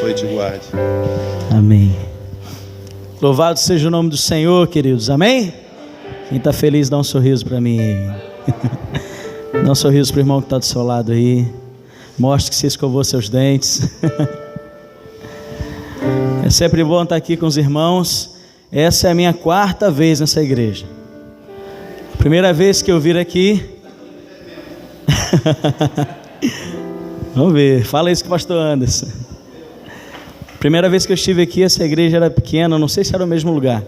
Foi de guarde. Amém. Louvado seja o nome do Senhor, queridos. Amém? Quem está feliz, dá um sorriso para mim. Dá um sorriso para o irmão que está do seu lado aí. Mostre que você escovou seus dentes. É sempre bom estar aqui com os irmãos. Essa é a minha 4ª vez nessa igreja. Primeira vez que eu vim aqui. Vamos ver, fala isso com o pastor Anderson. Primeira vez que eu estive aqui, essa igreja era pequena, não sei se era o mesmo lugar,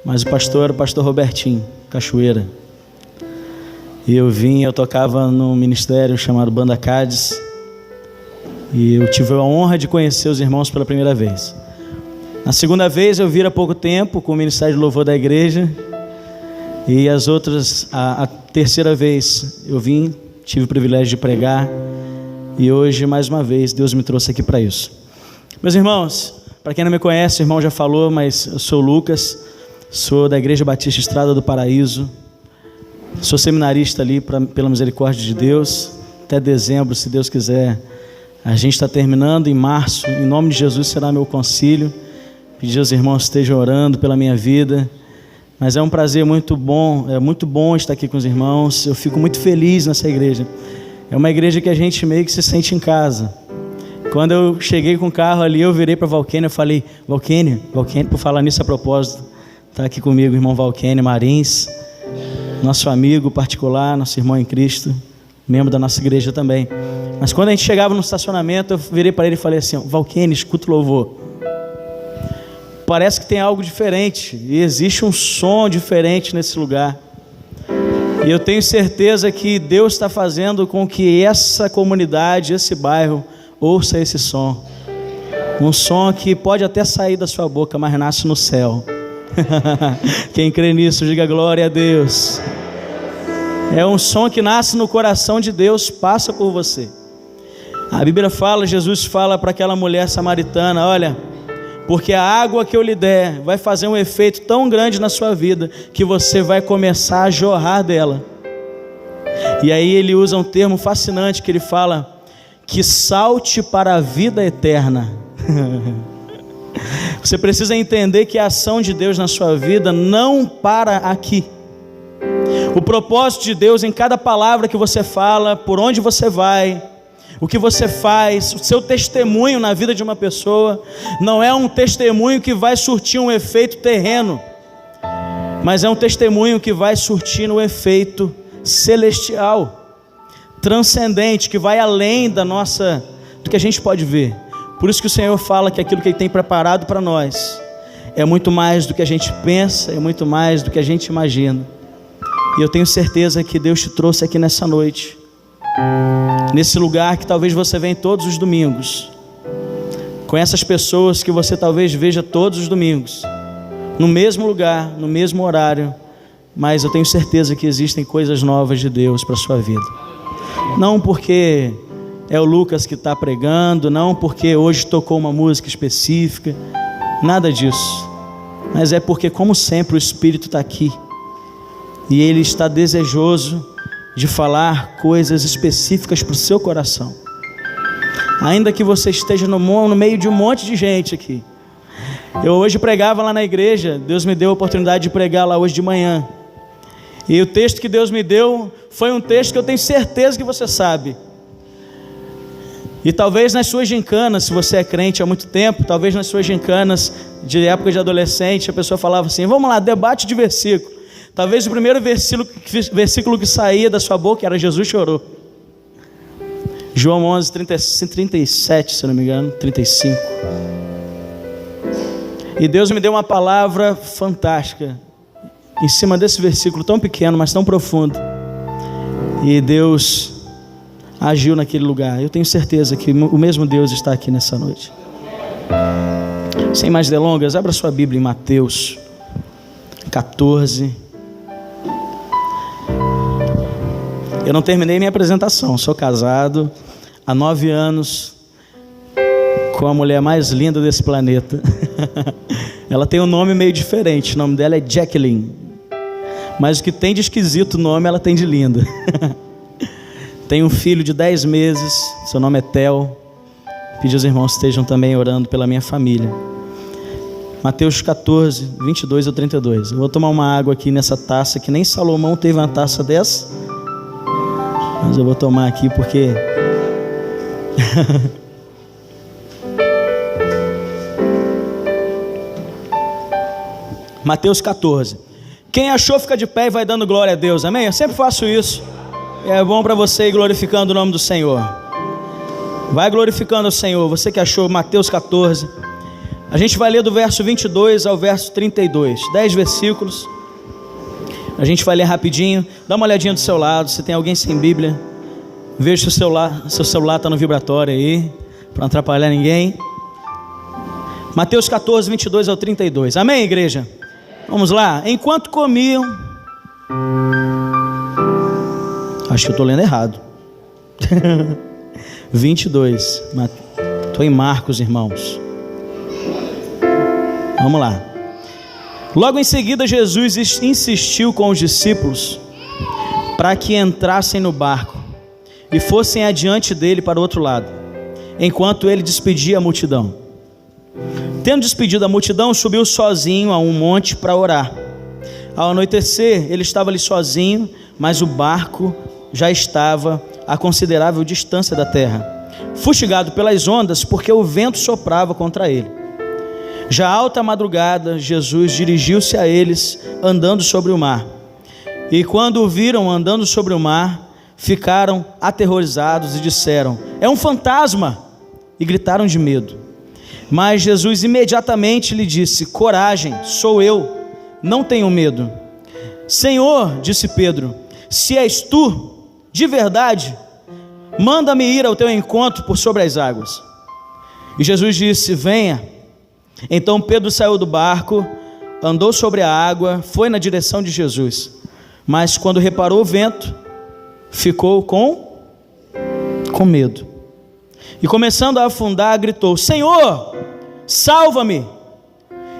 mas o pastor era o pastor Robertinho, Cachoeira. E eu tocava num ministério chamado Banda Cádiz, e eu tive a honra de conhecer os irmãos pela primeira vez. Na segunda vez eu vim há pouco tempo com o ministério de louvor da igreja, e as outras, a terceira vez eu vim, tive o privilégio de pregar, e hoje mais uma vez Deus me trouxe aqui para isso. Meus irmãos, para quem não me conhece, o irmão já falou, mas eu sou o Lucas, sou da Igreja Batista Estrada do Paraíso, sou seminarista ali pela misericórdia de Deus. Até dezembro, se Deus quiser, a gente está terminando. Em março, em nome de Jesus, será meu concílio. Pedir aos irmãos que estejam orando pela minha vida, mas é um prazer muito bom, é muito bom estar aqui com os irmãos. Eu fico muito feliz nessa igreja. É uma igreja que a gente meio que se sente em casa. Quando eu cheguei com o carro ali, eu virei para Valquênia, eu falei: Valquênia, por falar nisso a propósito, está aqui comigo o irmão Valquênia Marins, nosso amigo particular, nosso irmão em Cristo, membro da nossa igreja também. Mas quando a gente chegava no estacionamento, eu virei para ele e falei assim: Valquênia, escuta o louvor. Parece que tem algo diferente, e existe um som diferente nesse lugar. E eu tenho certeza que Deus está fazendo com que essa comunidade, esse bairro, ouça esse som. Um som que pode até sair da sua boca, mas nasce no céu. Quem crê nisso, diga glória a Deus. É um som que nasce no coração de Deus, passa por você. A Bíblia fala, Jesus fala para aquela mulher samaritana: olha, porque a água que eu lhe der vai fazer um efeito tão grande na sua vida, que você vai começar a jorrar dela. E aí ele usa um termo fascinante, que ele fala: que salte para a vida eterna. Você precisa entender que a ação de Deus na sua vida não para aqui. O propósito de Deus em cada palavra que você fala, por onde você vai, o que você faz, o seu testemunho na vida de uma pessoa, não é um testemunho que vai surtir um efeito terreno, mas é um testemunho que vai surtir um efeito celestial, transcendente, que vai além do que a gente pode ver. Por isso que o Senhor fala que aquilo que Ele tem preparado para nós é muito mais do que a gente pensa, é muito mais do que a gente imagina. E eu tenho certeza que Deus te trouxe aqui nessa noite, nesse lugar que talvez você venha todos os domingos, com essas pessoas que você talvez veja todos os domingos, no mesmo lugar, no mesmo horário, mas eu tenho certeza que existem coisas novas de Deus para a sua vida. Não porque é o Lucas que está pregando, não porque hoje tocou uma música específica, nada disso, mas é porque, como sempre, o Espírito está aqui, e Ele está desejoso de falar coisas específicas para o seu coração. Ainda que você esteja no meio de um monte de gente aqui. Eu hoje pregava lá na igreja, Deus me deu a oportunidade de pregar lá hoje de manhã, e o texto que Deus me deu foi um texto que eu tenho certeza que você sabe. E talvez nas suas gincanas, se você é crente há muito tempo, talvez nas suas gincanas de época de adolescente, a pessoa falava assim: vamos lá, debate de versículo. Talvez o primeiro versículo que saía da sua boca era: Jesus chorou. João 11, 37, se não me engano, 35. E Deus me deu uma palavra fantástica em cima desse versículo tão pequeno, mas tão profundo. E Deus agiu naquele lugar. Eu tenho certeza que o mesmo Deus está aqui nessa noite. Sem mais delongas, abra sua Bíblia em Mateus 14. Eu não terminei minha apresentação. Sou casado há 9 anos com a mulher mais linda desse planeta. Ela tem um nome meio diferente. O nome dela é Jacqueline. Mas o que tem de esquisito o nome, ela tem de linda. Tem um filho de 10 meses. Seu nome é Theo. pedir aos irmãos que estejam também orando pela minha família. Mateus 14, 22 ou 32. Eu vou tomar uma água aqui nessa taça, que nem Salomão teve uma taça dessa, mas eu vou tomar aqui porque... Mateus 14. Quem achou fica de pé e vai dando glória a Deus, amém? Eu sempre faço isso. É bom para você ir glorificando o nome do Senhor. Vai glorificando o Senhor. Você que achou, Mateus 14. A gente vai ler do verso 22 ao verso 32. 10 versículos. A gente vai ler rapidinho. Dá uma olhadinha do seu lado. Se tem alguém sem Bíblia, veja se seu celular está no vibratório aí, para não atrapalhar ninguém. Mateus 14, 22 ao 32. Amém, igreja? Vamos lá. Enquanto comiam... Acho que eu estou lendo errado. 22. Estou em Marcos, irmãos. Vamos lá. Logo em seguida, Jesus insistiu com os discípulos para que entrassem no barco e fossem adiante dele para o outro lado, enquanto ele despedia a multidão. Tendo despedido a multidão, subiu sozinho a um monte para orar. Ao anoitecer, ele estava ali sozinho, mas o barco já estava a considerável distância da terra, fustigado pelas ondas, porque o vento soprava contra ele. Já alta madrugada, Jesus dirigiu-se a eles, andando sobre o mar. E quando o viram andando sobre o mar, ficaram aterrorizados e disseram: é um fantasma! E gritaram de medo. Mas Jesus imediatamente lhe disse: coragem, sou eu, não tenham medo. Senhor, disse Pedro, se és tu, de verdade, manda-me ir ao teu encontro por sobre as águas. E Jesus disse: venha. Então Pedro saiu do barco, andou sobre a água, foi na direção de Jesus. Mas quando reparou o vento, ficou com medo. E começando a afundar, gritou: Senhor, salva-me!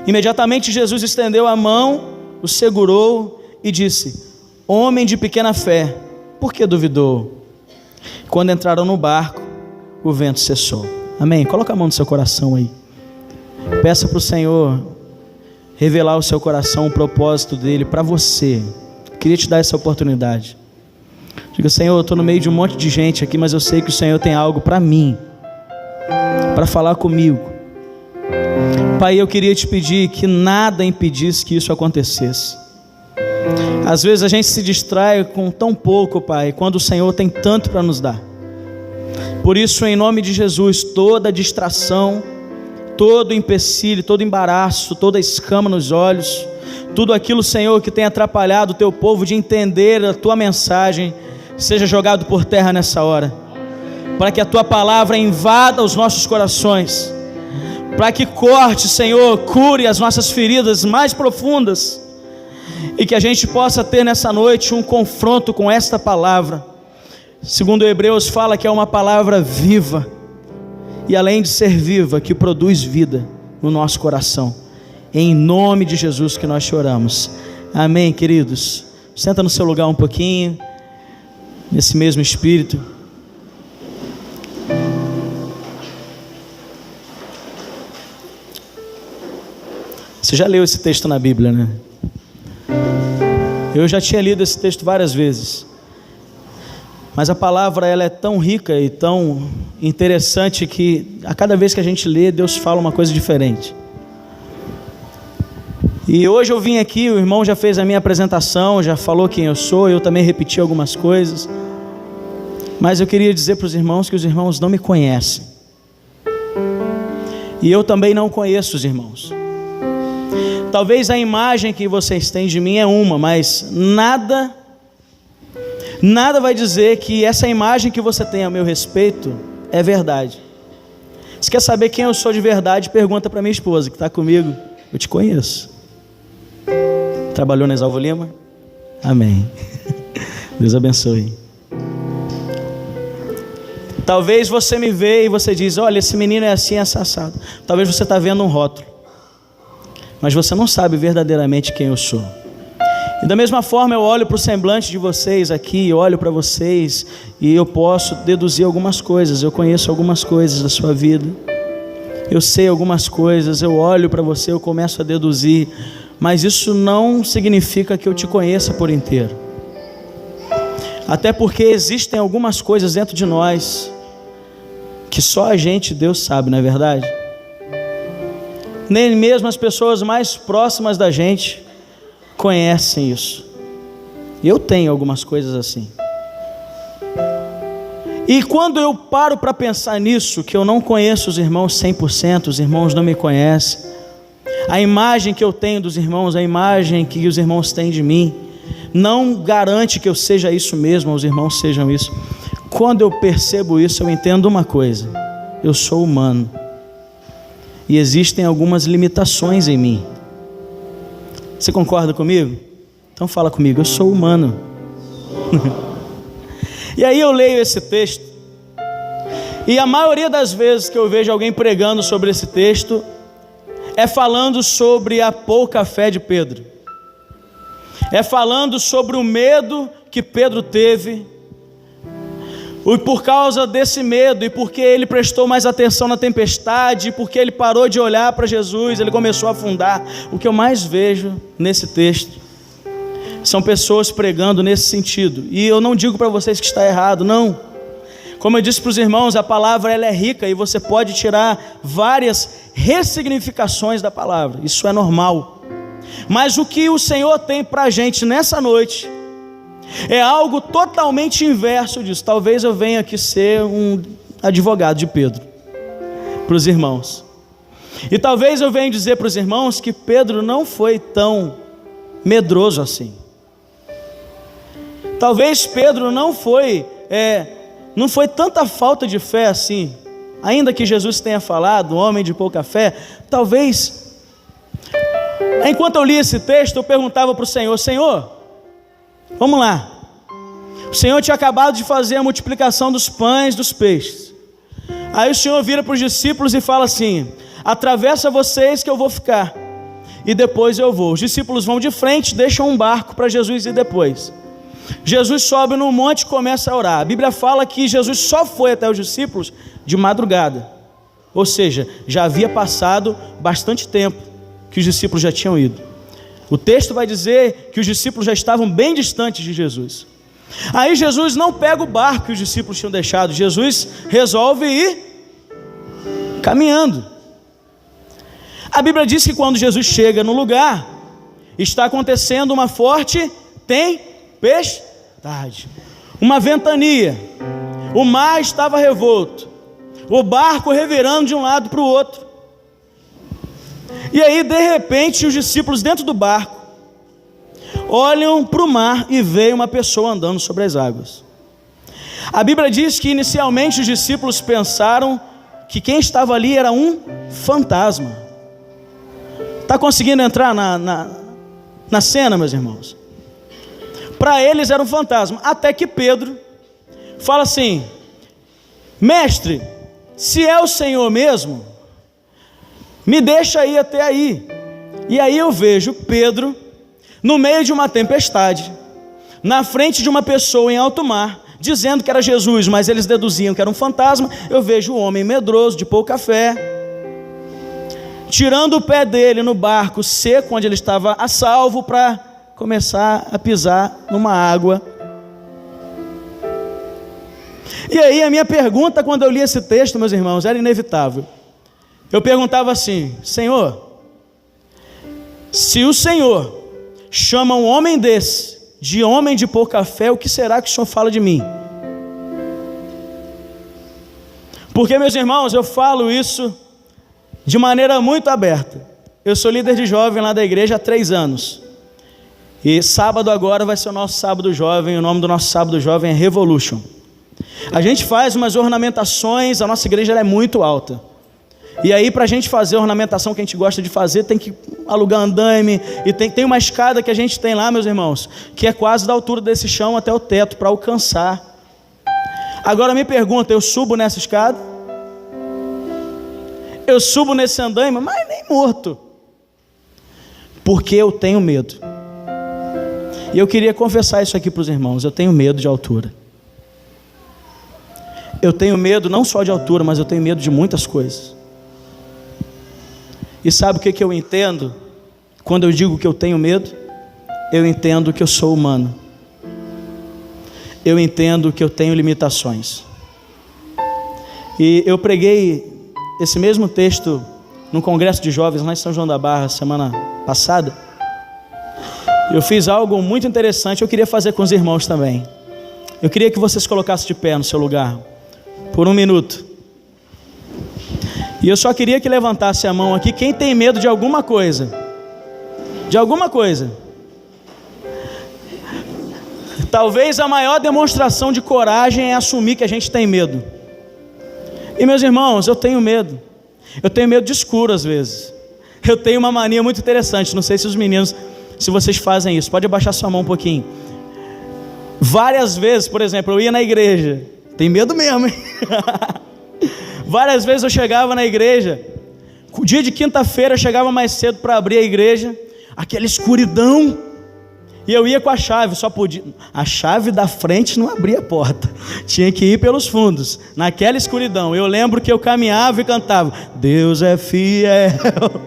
Imediatamente Jesus estendeu a mão, o segurou e disse: homem de pequena fé, por que duvidou? Quando entraram no barco, o vento cessou. Amém? Coloca a mão no seu coração aí. Peça para o Senhor revelar ao seu coração o propósito dele para você. Queria te dar essa oportunidade. Diga: Senhor, eu estou no meio de um monte de gente aqui, mas eu sei que o Senhor tem algo para mim, para falar comigo. Pai, eu queria te pedir que nada impedisse que isso acontecesse. Às vezes a gente se distrai com tão pouco, Pai, quando o Senhor tem tanto para nos dar. Por isso, em nome de Jesus, toda distração, todo empecilho, todo embaraço, toda escama nos olhos, tudo aquilo, Senhor, que tem atrapalhado o teu povo de entender a tua mensagem, seja jogado por terra nessa hora, para que a tua palavra invada os nossos corações, para que corte, Senhor, cure as nossas feridas mais profundas, e que a gente possa ter nessa noite um confronto com esta palavra. Segundo Hebreus fala que é uma palavra viva, e além de ser viva, que produz vida no nosso coração. Em nome de Jesus que nós choramos. Amém, queridos? Senta no seu lugar um pouquinho, nesse mesmo espírito. Você já leu esse texto na Bíblia, né? Eu já tinha lido esse texto várias vezes. Mas a palavra, ela é tão rica e tão interessante que a cada vez que a gente lê, Deus fala uma coisa diferente. E hoje eu vim aqui, o irmão já fez a minha apresentação, já falou quem eu sou, eu também repeti algumas coisas. Mas eu queria dizer para os irmãos que os irmãos não me conhecem. E eu também não conheço os irmãos. Talvez a imagem que vocês têm de mim é uma, mas nada vai dizer que essa imagem que você tem a meu respeito é verdade. Se quer saber quem eu sou de verdade, pergunta para minha esposa que está comigo. Eu te conheço. Trabalhou na Exalvo Lima? Amém. Deus abençoe. Talvez você me vê e você diz: olha, esse menino é assim, é assado. Talvez você está vendo um rótulo, mas você não sabe verdadeiramente quem eu sou. E da mesma forma eu olho para o semblante de vocês aqui, olho para vocês e eu posso deduzir algumas coisas. Eu conheço algumas coisas da sua vida, eu sei algumas coisas, eu olho para você, eu começo a deduzir, mas isso não significa que eu te conheça por inteiro. Até porque existem algumas coisas dentro de nós que só a gente, Deus sabe, não é verdade? Nem mesmo as pessoas mais próximas da gente conhecem isso. Eu tenho algumas coisas assim. E quando eu paro para pensar nisso, que eu não conheço os irmãos 100%, os irmãos não me conhecem, a imagem que eu tenho dos irmãos, a imagem que os irmãos têm de mim, não garante que eu seja isso mesmo, ou os irmãos sejam isso. Quando eu percebo isso, eu entendo uma coisa: eu sou humano, e existem algumas limitações em mim. Você concorda comigo? Então fala comigo: eu sou humano. E aí eu leio esse texto, e a maioria das vezes que eu vejo alguém pregando sobre esse texto, é falando sobre a pouca fé de Pedro, é falando sobre o medo que Pedro teve, e por causa desse medo, e porque ele prestou mais atenção na tempestade, e porque ele parou de olhar para Jesus, ele começou a afundar. O que eu mais vejo nesse texto são pessoas pregando nesse sentido, e eu não digo para vocês que está errado, não. Como eu disse para os irmãos, a palavra ela é rica, e você pode tirar várias ressignificações da palavra, isso é normal. Mas o que o Senhor tem para a gente nessa noite é algo totalmente inverso disso. Talvez eu venha aqui ser um advogado de Pedro para os irmãos, e talvez eu venha dizer para os irmãos que Pedro não foi tão medroso assim. Talvez Pedro não foi tanta falta de fé assim, ainda que Jesus tenha falado, homem de pouca fé. Talvez, enquanto eu li esse texto, eu perguntava para o Senhor: Senhor, vamos lá, o Senhor tinha acabado de fazer a multiplicação dos pães, dos peixes. Aí o Senhor vira para os discípulos e fala assim: atravessa vocês que eu vou ficar, e depois eu vou. Os discípulos vão de frente, deixam um barco para Jesus ir depois. Jesus sobe no monte e começa a orar. A Bíblia fala que Jesus só foi até os discípulos de madrugada, ou seja, já havia passado bastante tempo que os discípulos já tinham ido. O texto vai dizer que os discípulos já estavam bem distantes de Jesus. Aí Jesus não pega o barco que os discípulos tinham deixado, Jesus resolve ir caminhando. A Bíblia diz que quando Jesus chega no lugar, está acontecendo uma forte tempestade, uma ventania, o mar estava revolto, o barco revirando de um lado para o outro. E aí de repente os discípulos dentro do barco olham para o mar e veem uma pessoa andando sobre as águas. A Bíblia diz que inicialmente os discípulos pensaram que quem estava ali era um fantasma. Está conseguindo entrar na cena, meus irmãos? Para eles era um fantasma, até que Pedro fala assim: mestre, se é o Senhor mesmo, me deixa ir até aí. E aí eu vejo Pedro no meio de uma tempestade, na frente de uma pessoa em alto mar, dizendo que era Jesus, mas eles deduziam que era um fantasma. Eu vejo o homem medroso, de pouca fé, tirando o pé dele no barco seco, onde ele estava a salvo, para começar a pisar numa água. E aí a minha pergunta, quando eu li esse texto, meus irmãos, era inevitável. Eu perguntava assim: Senhor, se o Senhor chama um homem desse de homem de pouca fé, o que será que o Senhor fala de mim? Porque, meus irmãos, eu falo isso de maneira muito aberta. Eu sou líder de jovem lá da igreja há 3 anos. E sábado agora vai ser o nosso sábado jovem. O nome do nosso sábado jovem é Revolution. A gente faz umas ornamentações, a nossa igreja ela é muito alta. E aí para a gente fazer a ornamentação que a gente gosta de fazer, tem que alugar andaime. E tem uma escada que a gente tem lá, meus irmãos, que é quase da altura desse chão até o teto, para alcançar. Agora me pergunta, eu subo nessa escada? Eu subo nesse andaime? Mas nem morto. Porque eu tenho medo. E eu queria confessar isso aqui para os irmãos: eu tenho medo de altura. Eu tenho medo não só de altura, mas eu tenho medo de muitas coisas. E sabe o que eu entendo quando eu digo que eu tenho medo? Eu entendo que eu sou humano. Eu entendo que eu tenho limitações. E eu preguei esse mesmo texto num congresso de jovens lá em São João da Barra, semana passada. Eu fiz algo muito interessante, eu queria fazer com os irmãos também. Eu queria que vocês colocassem de pé no seu lugar, por 1 minuto. E eu só queria que levantasse a mão aqui quem tem medo de alguma coisa. De alguma coisa. Talvez a maior demonstração de coragem é assumir que a gente tem medo. E meus irmãos, eu tenho medo. Eu tenho medo de escuro às vezes. Eu tenho uma mania muito interessante, não sei se os meninos, se vocês fazem isso, pode abaixar sua mão um pouquinho. Várias vezes, por exemplo, eu ia na igreja, tem medo mesmo, hein? Várias vezes eu chegava na igreja, dia de quinta-feira eu chegava mais cedo para abrir a igreja, aquela escuridão, e eu ia com a chave, só podia, a chave da frente não abria a porta, tinha que ir pelos fundos, naquela escuridão. Eu lembro que eu caminhava e cantava: Deus é fiel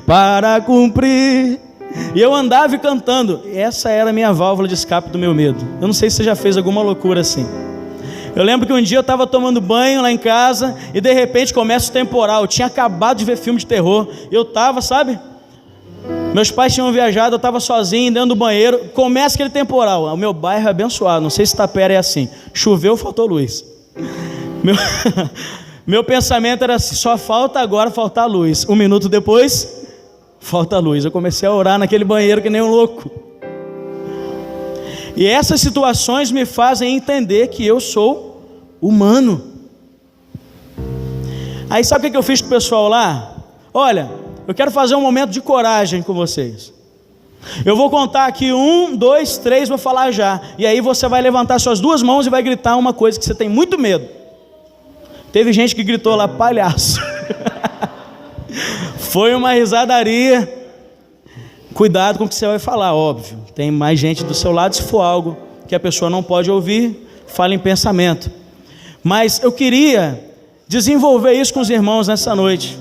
para cumprir. E eu andava e cantando. Essa era a minha válvula de escape do meu medo. Eu não sei se você já fez alguma loucura assim. Eu lembro que um dia eu estava tomando banho lá em casa e de repente começa o temporal. Eu tinha acabado de ver filme de terror. Eu estava, sabe? Meus pais tinham viajado, eu estava sozinho dentro do banheiro. Começa aquele temporal. O meu bairro é abençoado. Não sei se Tapera é assim. Choveu, faltou luz. Meu pensamento era assim: só falta agora faltar luz. 1 minuto depois, falta luz. Eu comecei a orar naquele banheiro que nem um louco. E essas situações me fazem entender que eu sou humano. Aí sabe o que eu fiz com o pessoal lá? Olha, eu quero fazer um momento de coragem com vocês. Eu vou contar aqui 1, 2, 3, vou falar já. E aí você vai levantar suas 2 mãos e vai gritar uma coisa que você tem muito medo. Teve gente que gritou lá: palhaço. Foi uma risadaria. Cuidado com o que você vai falar, óbvio. Tem mais gente do seu lado, se for algo que a pessoa não pode ouvir, fala em pensamento. Mas eu queria desenvolver isso com os irmãos nessa noite.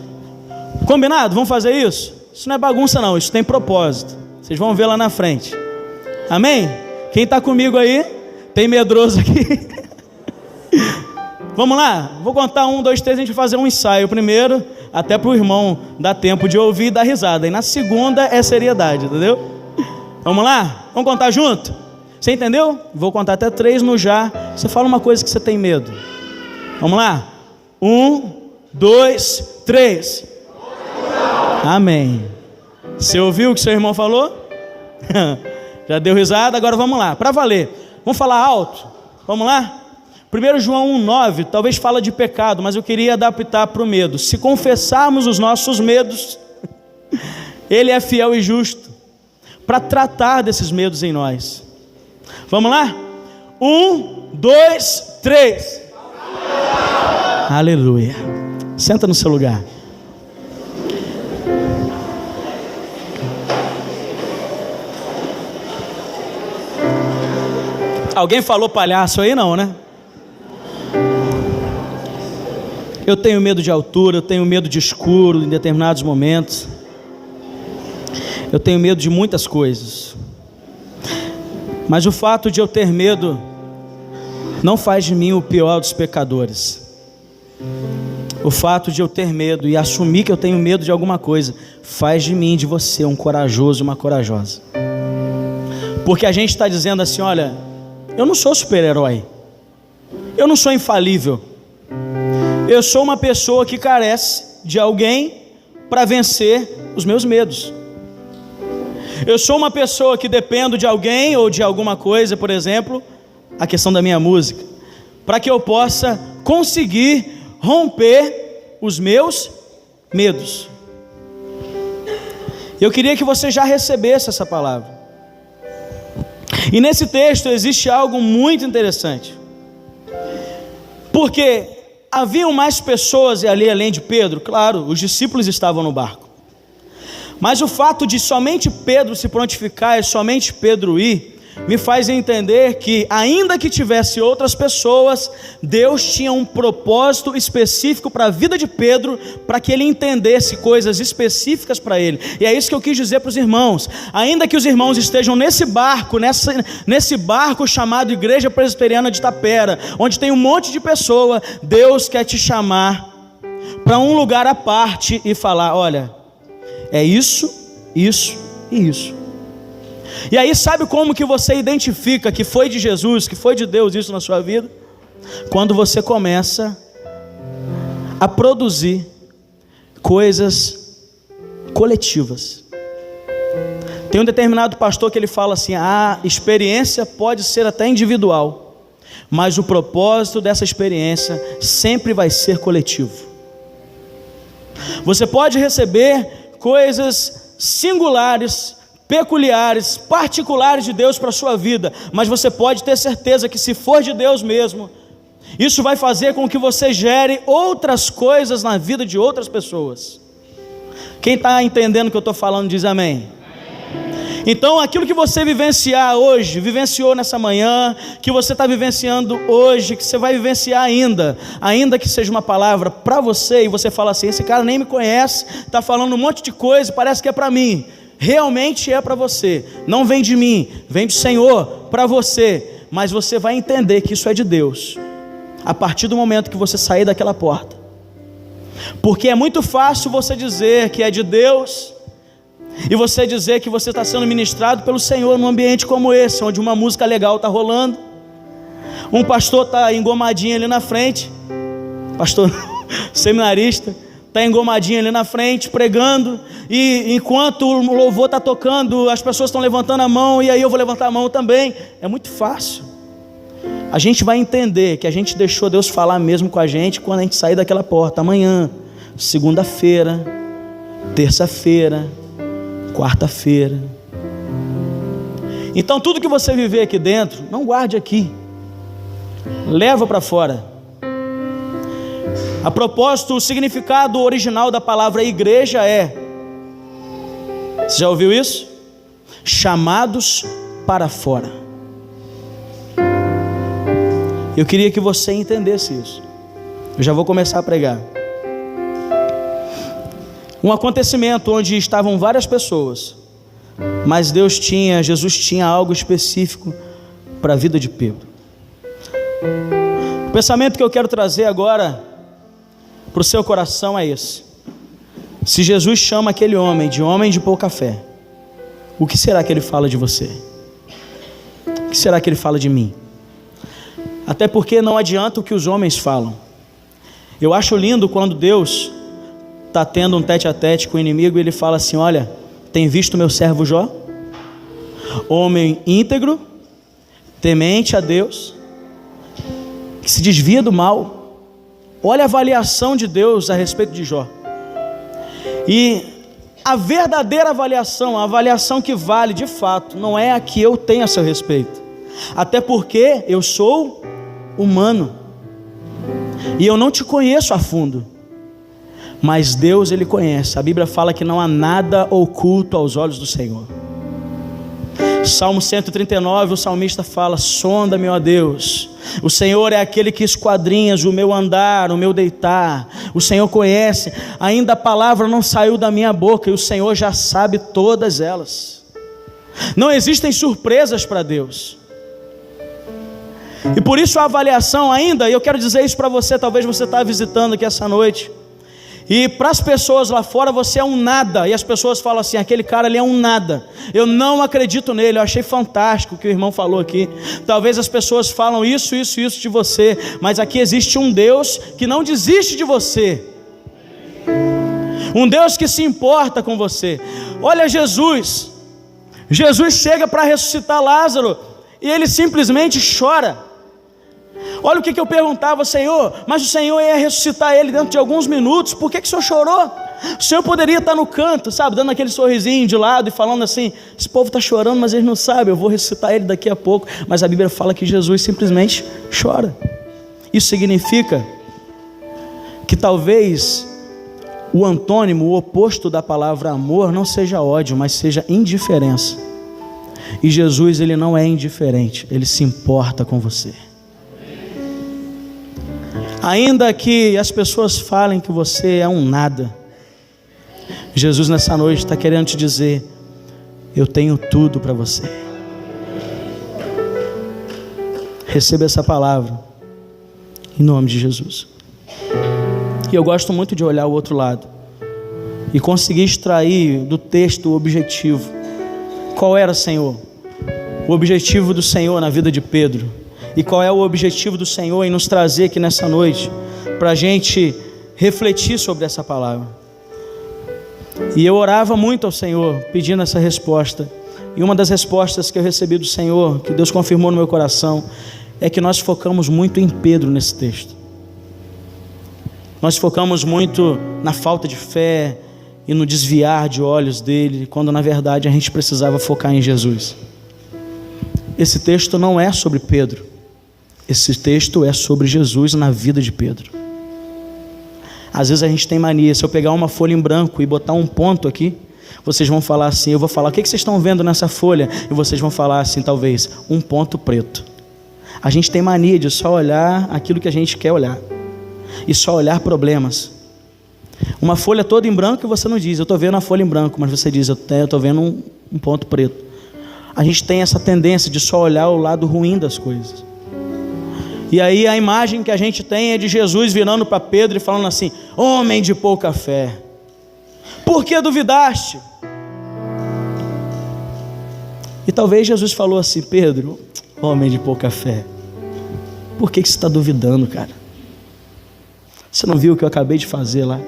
Combinado? Vamos fazer isso? Isso não é bagunça não, isso tem propósito. Vocês vão ver lá na frente. Amém? Quem está comigo aí? Tem medroso aqui? Vamos lá? Vou contar 1, 2, 3, a gente vai fazer um ensaio primeiro, até para o irmão dar tempo de ouvir e dar risada. E na segunda é seriedade, entendeu? Vamos lá? Vamos contar junto? Você entendeu? Vou contar até 3 no já. Você fala uma coisa que você tem medo. Vamos lá? 1, 2, 3. Amém. Você ouviu o que seu irmão falou? Já deu risada? Agora vamos lá, para valer. Vamos falar alto? Vamos lá? 1 João 1,9, talvez fala de pecado, mas eu queria adaptar para o medo. Se confessarmos os nossos medos, Ele é fiel e justo para tratar desses medos em nós. Vamos lá? 1, 2, 3. Aleluia. Senta no seu lugar. Alguém falou palhaço aí? Não, né? Eu tenho medo de altura, eu tenho medo de escuro em determinados momentos. Eu tenho medo de muitas coisas. Mas o fato de eu ter medo não faz de mim o pior dos pecadores. O fato de eu ter medo e assumir que eu tenho medo de alguma coisa faz de mim, de você, um corajoso e uma corajosa. Porque a gente está dizendo assim: olha, eu não sou super-herói, eu não sou infalível, eu sou uma pessoa que carece de alguém para vencer os meus medos. Eu sou uma pessoa que dependo de alguém ou de alguma coisa, por exemplo, a questão da minha música, para que eu possa conseguir romper os meus medos. Eu queria que você já recebesse essa palavra. E nesse texto existe algo muito interessante, porque haviam mais pessoas ali além de Pedro. Claro, os discípulos estavam no barco, mas o fato de somente Pedro se prontificar e somente Pedro ir, me faz entender que, ainda que tivesse outras pessoas, Deus tinha um propósito específico para a vida de Pedro, para que ele entendesse coisas específicas para ele. E é isso que eu quis dizer para os irmãos. Ainda que os irmãos estejam nesse barco chamado Igreja Presbiteriana de Itapera, onde tem um monte de pessoa, Deus quer te chamar para um lugar à parte e falar: olha, é isso, isso e isso. E aí, sabe como que você identifica que foi de Jesus, que foi de Deus isso na sua vida? Quando você começa a produzir coisas coletivas. Tem um determinado pastor que ele fala assim: a experiência pode ser até individual, mas o propósito dessa experiência sempre vai ser coletivo. Você pode receber coisas singulares, peculiares, particulares de Deus para a sua vida, mas você pode ter certeza que, se for de Deus mesmo, isso vai fazer com que você gere outras coisas na vida de outras pessoas. Quem está entendendo o que eu estou falando diz amém. Então, aquilo que você vivenciar hoje, vivenciou nessa manhã, que você está vivenciando hoje, que você vai vivenciar ainda que seja uma palavra para você, e você fala assim: esse cara nem me conhece, está falando um monte de coisa, parece que é para mim. Realmente é para você, não vem de mim, vem do Senhor para você, mas você vai entender que isso é de Deus, a partir do momento que você sair daquela porta. Porque é muito fácil você dizer que é de Deus, e você dizer que você está sendo ministrado pelo Senhor num ambiente como esse, onde uma música legal está rolando, um pastor está engomadinho ali na frente, pastor seminarista, está engomadinho ali na frente, pregando, e enquanto o louvor está tocando, as pessoas estão levantando a mão, e aí eu vou levantar a mão também. É muito fácil. A gente vai entender que a gente deixou Deus falar mesmo com a gente quando a gente sair daquela porta, amanhã, segunda-feira, terça-feira, quarta-feira. Então, tudo que você viver aqui dentro, não guarde aqui, leva para fora. A propósito, o significado original da palavra igreja é, você já ouviu isso? Chamados para fora. Eu queria que você entendesse isso. Eu já vou começar a pregar. Um acontecimento onde estavam várias pessoas, mas Jesus tinha algo específico para a vida de Pedro. O pensamento que eu quero trazer agora para o seu coração é esse: se Jesus chama aquele homem de pouca fé, o que será que ele fala de você? O que será que ele fala de mim? Até porque não adianta o que os homens falam. Eu acho lindo quando Deus está tendo um tete-a-tete com o inimigo e ele fala assim: olha, tem visto meu servo Jó? Homem íntegro, temente a Deus, que se desvia do mal. Olha a avaliação de Deus a respeito de Jó. E a verdadeira avaliação, a avaliação que vale de fato, não é a que eu tenho a seu respeito. Até porque eu sou humano e eu não te conheço a fundo, mas Deus, Ele conhece. A Bíblia fala que não há nada oculto aos olhos do Senhor. Salmo 139, o salmista fala: sonda-me, ó Deus. O Senhor é aquele que esquadrinhas o meu andar, o meu deitar. O Senhor conhece, ainda a palavra não saiu da minha boca, e o Senhor já sabe todas elas. Não existem surpresas para Deus. E por isso a avaliação ainda, e eu quero dizer isso para você, talvez você está visitando aqui essa noite, e para as pessoas lá fora você é um nada, e as pessoas falam assim: aquele cara ali é um nada, eu não acredito nele. Eu achei fantástico o que o irmão falou aqui. Talvez as pessoas falam isso de você, mas aqui existe um Deus que não desiste de você, um Deus que se importa com você. Olha Jesus chega para ressuscitar Lázaro, e ele simplesmente chora. Olha o que eu perguntava: Senhor, mas o Senhor ia ressuscitar ele dentro de alguns minutos, por que o Senhor chorou? O Senhor poderia estar no canto, sabe, dando aquele sorrisinho de lado e falando assim: esse povo está chorando, mas eles não sabem, eu vou ressuscitar ele daqui a pouco. Mas a Bíblia fala que Jesus simplesmente chora. Isso significa que talvez o antônimo, o oposto da palavra amor, não seja ódio, mas seja indiferença. E Jesus, Ele não é indiferente, Ele se importa com você. Ainda que as pessoas falem que você é um nada, Jesus nessa noite está querendo te dizer: eu tenho tudo para você. Receba essa palavra, em nome de Jesus. E eu gosto muito de olhar o outro lado e conseguir extrair do texto o objetivo. Qual era, Senhor? O objetivo do Senhor na vida de Pedro. E qual é o objetivo do Senhor em nos trazer aqui nessa noite, para a gente refletir sobre essa palavra. E eu orava muito ao Senhor, pedindo essa resposta. E uma das respostas que eu recebi do Senhor, que Deus confirmou no meu coração, é que nós focamos muito em Pedro nesse texto. Nós focamos muito na falta de fé e no desviar de olhos dele, quando na verdade a gente precisava focar em Jesus. Esse texto não é sobre Pedro. Esse texto é sobre Jesus na vida de Pedro. Às vezes a gente tem mania, se eu pegar uma folha em branco e botar um ponto aqui, vocês vão falar assim, eu vou falar: o que vocês estão vendo nessa folha? E vocês vão falar assim, talvez, um ponto preto. A gente tem mania de só olhar aquilo que a gente quer olhar, e só olhar problemas. Uma folha toda em branco e você não diz: eu estou vendo a folha em branco, mas você diz: eu estou vendo um ponto preto. A gente tem essa tendência de só olhar o lado ruim das coisas. E aí a imagem que a gente tem é de Jesus virando para Pedro e falando assim: homem de pouca fé, por que duvidaste? E talvez Jesus falou assim: Pedro, homem de pouca fé, por que você está duvidando, cara? Você não viu o que eu acabei de fazer lá?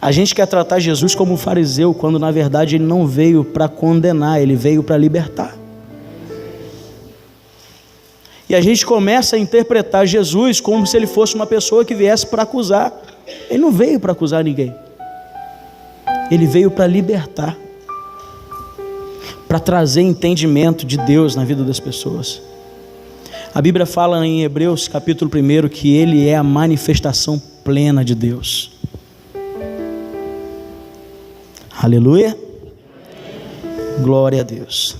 A gente quer tratar Jesus como um fariseu, quando na verdade ele não veio para condenar, ele veio para libertar. E a gente começa a interpretar Jesus como se ele fosse uma pessoa que viesse para acusar. Ele não veio para acusar ninguém. Ele veio para libertar, para trazer entendimento de Deus na vida das pessoas. A Bíblia fala em Hebreus capítulo 1 que Ele é a manifestação plena de Deus. Aleluia. Glória a Deus.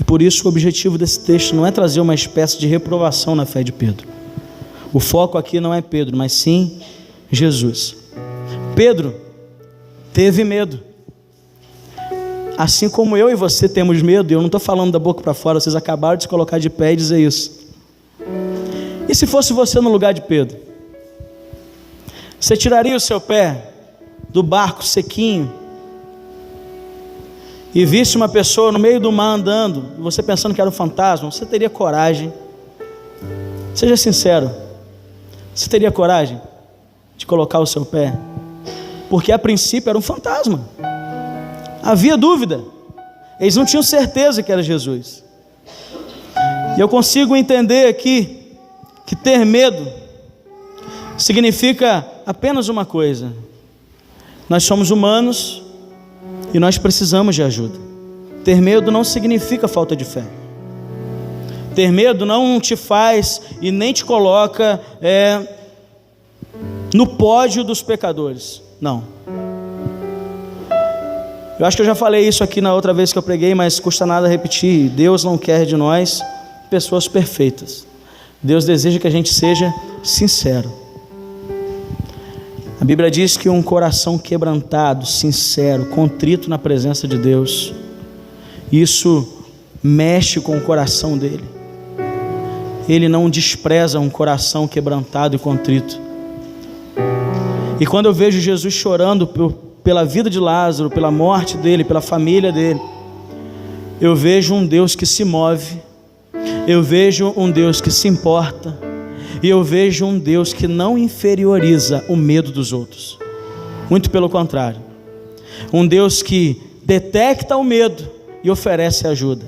E por isso o objetivo desse texto não é trazer uma espécie de reprovação na fé de Pedro. O foco aqui não é Pedro, mas sim Jesus. Pedro teve medo. Assim como eu e você temos medo, e eu não estou falando da boca para fora, vocês acabaram de se colocar de pé e dizer isso. E se fosse você no lugar de Pedro? Você tiraria o seu pé do barco sequinho e visse uma pessoa no meio do mar andando, e você pensando que era um fantasma? Você teria coragem? Seja sincero, você teria coragem de colocar o seu pé? Porque a princípio era um fantasma, havia dúvida, eles não tinham certeza que era Jesus. E eu consigo entender aqui que ter medo significa apenas uma coisa: nós somos humanos e nós precisamos de ajuda. Ter medo não significa falta de fé. Ter medo não te faz e nem te coloca no pódio dos pecadores. Não. Eu acho que eu já falei isso aqui na outra vez que eu preguei, mas custa nada repetir. Deus não quer de nós pessoas perfeitas. Deus deseja que a gente seja sincero. A Bíblia diz que um coração quebrantado, sincero, contrito na presença de Deus, isso mexe com o coração dele. Ele não despreza um coração quebrantado e contrito. E quando eu vejo Jesus chorando pela vida de Lázaro, pela morte dele, pela família dele, eu vejo um Deus que se move, eu vejo um Deus que se importa, e eu vejo um Deus que não inferioriza o medo dos outros. Muito pelo contrário. Um Deus que detecta o medo e oferece ajuda.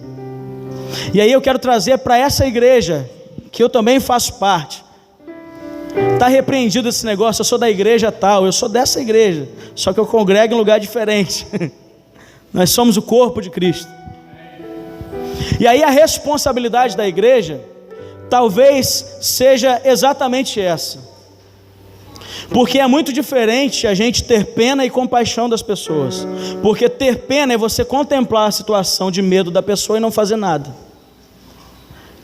E aí eu quero trazer para essa igreja, que eu também faço parte. Está repreendido esse negócio: eu sou da igreja tal, eu sou dessa igreja, só que eu congrego em lugar diferente. Nós somos o corpo de Cristo. E aí a responsabilidade da igreja talvez seja exatamente essa. Porque é muito diferente a gente ter pena e compaixão das pessoas. Porque ter pena é você contemplar a situação de medo da pessoa e não fazer nada.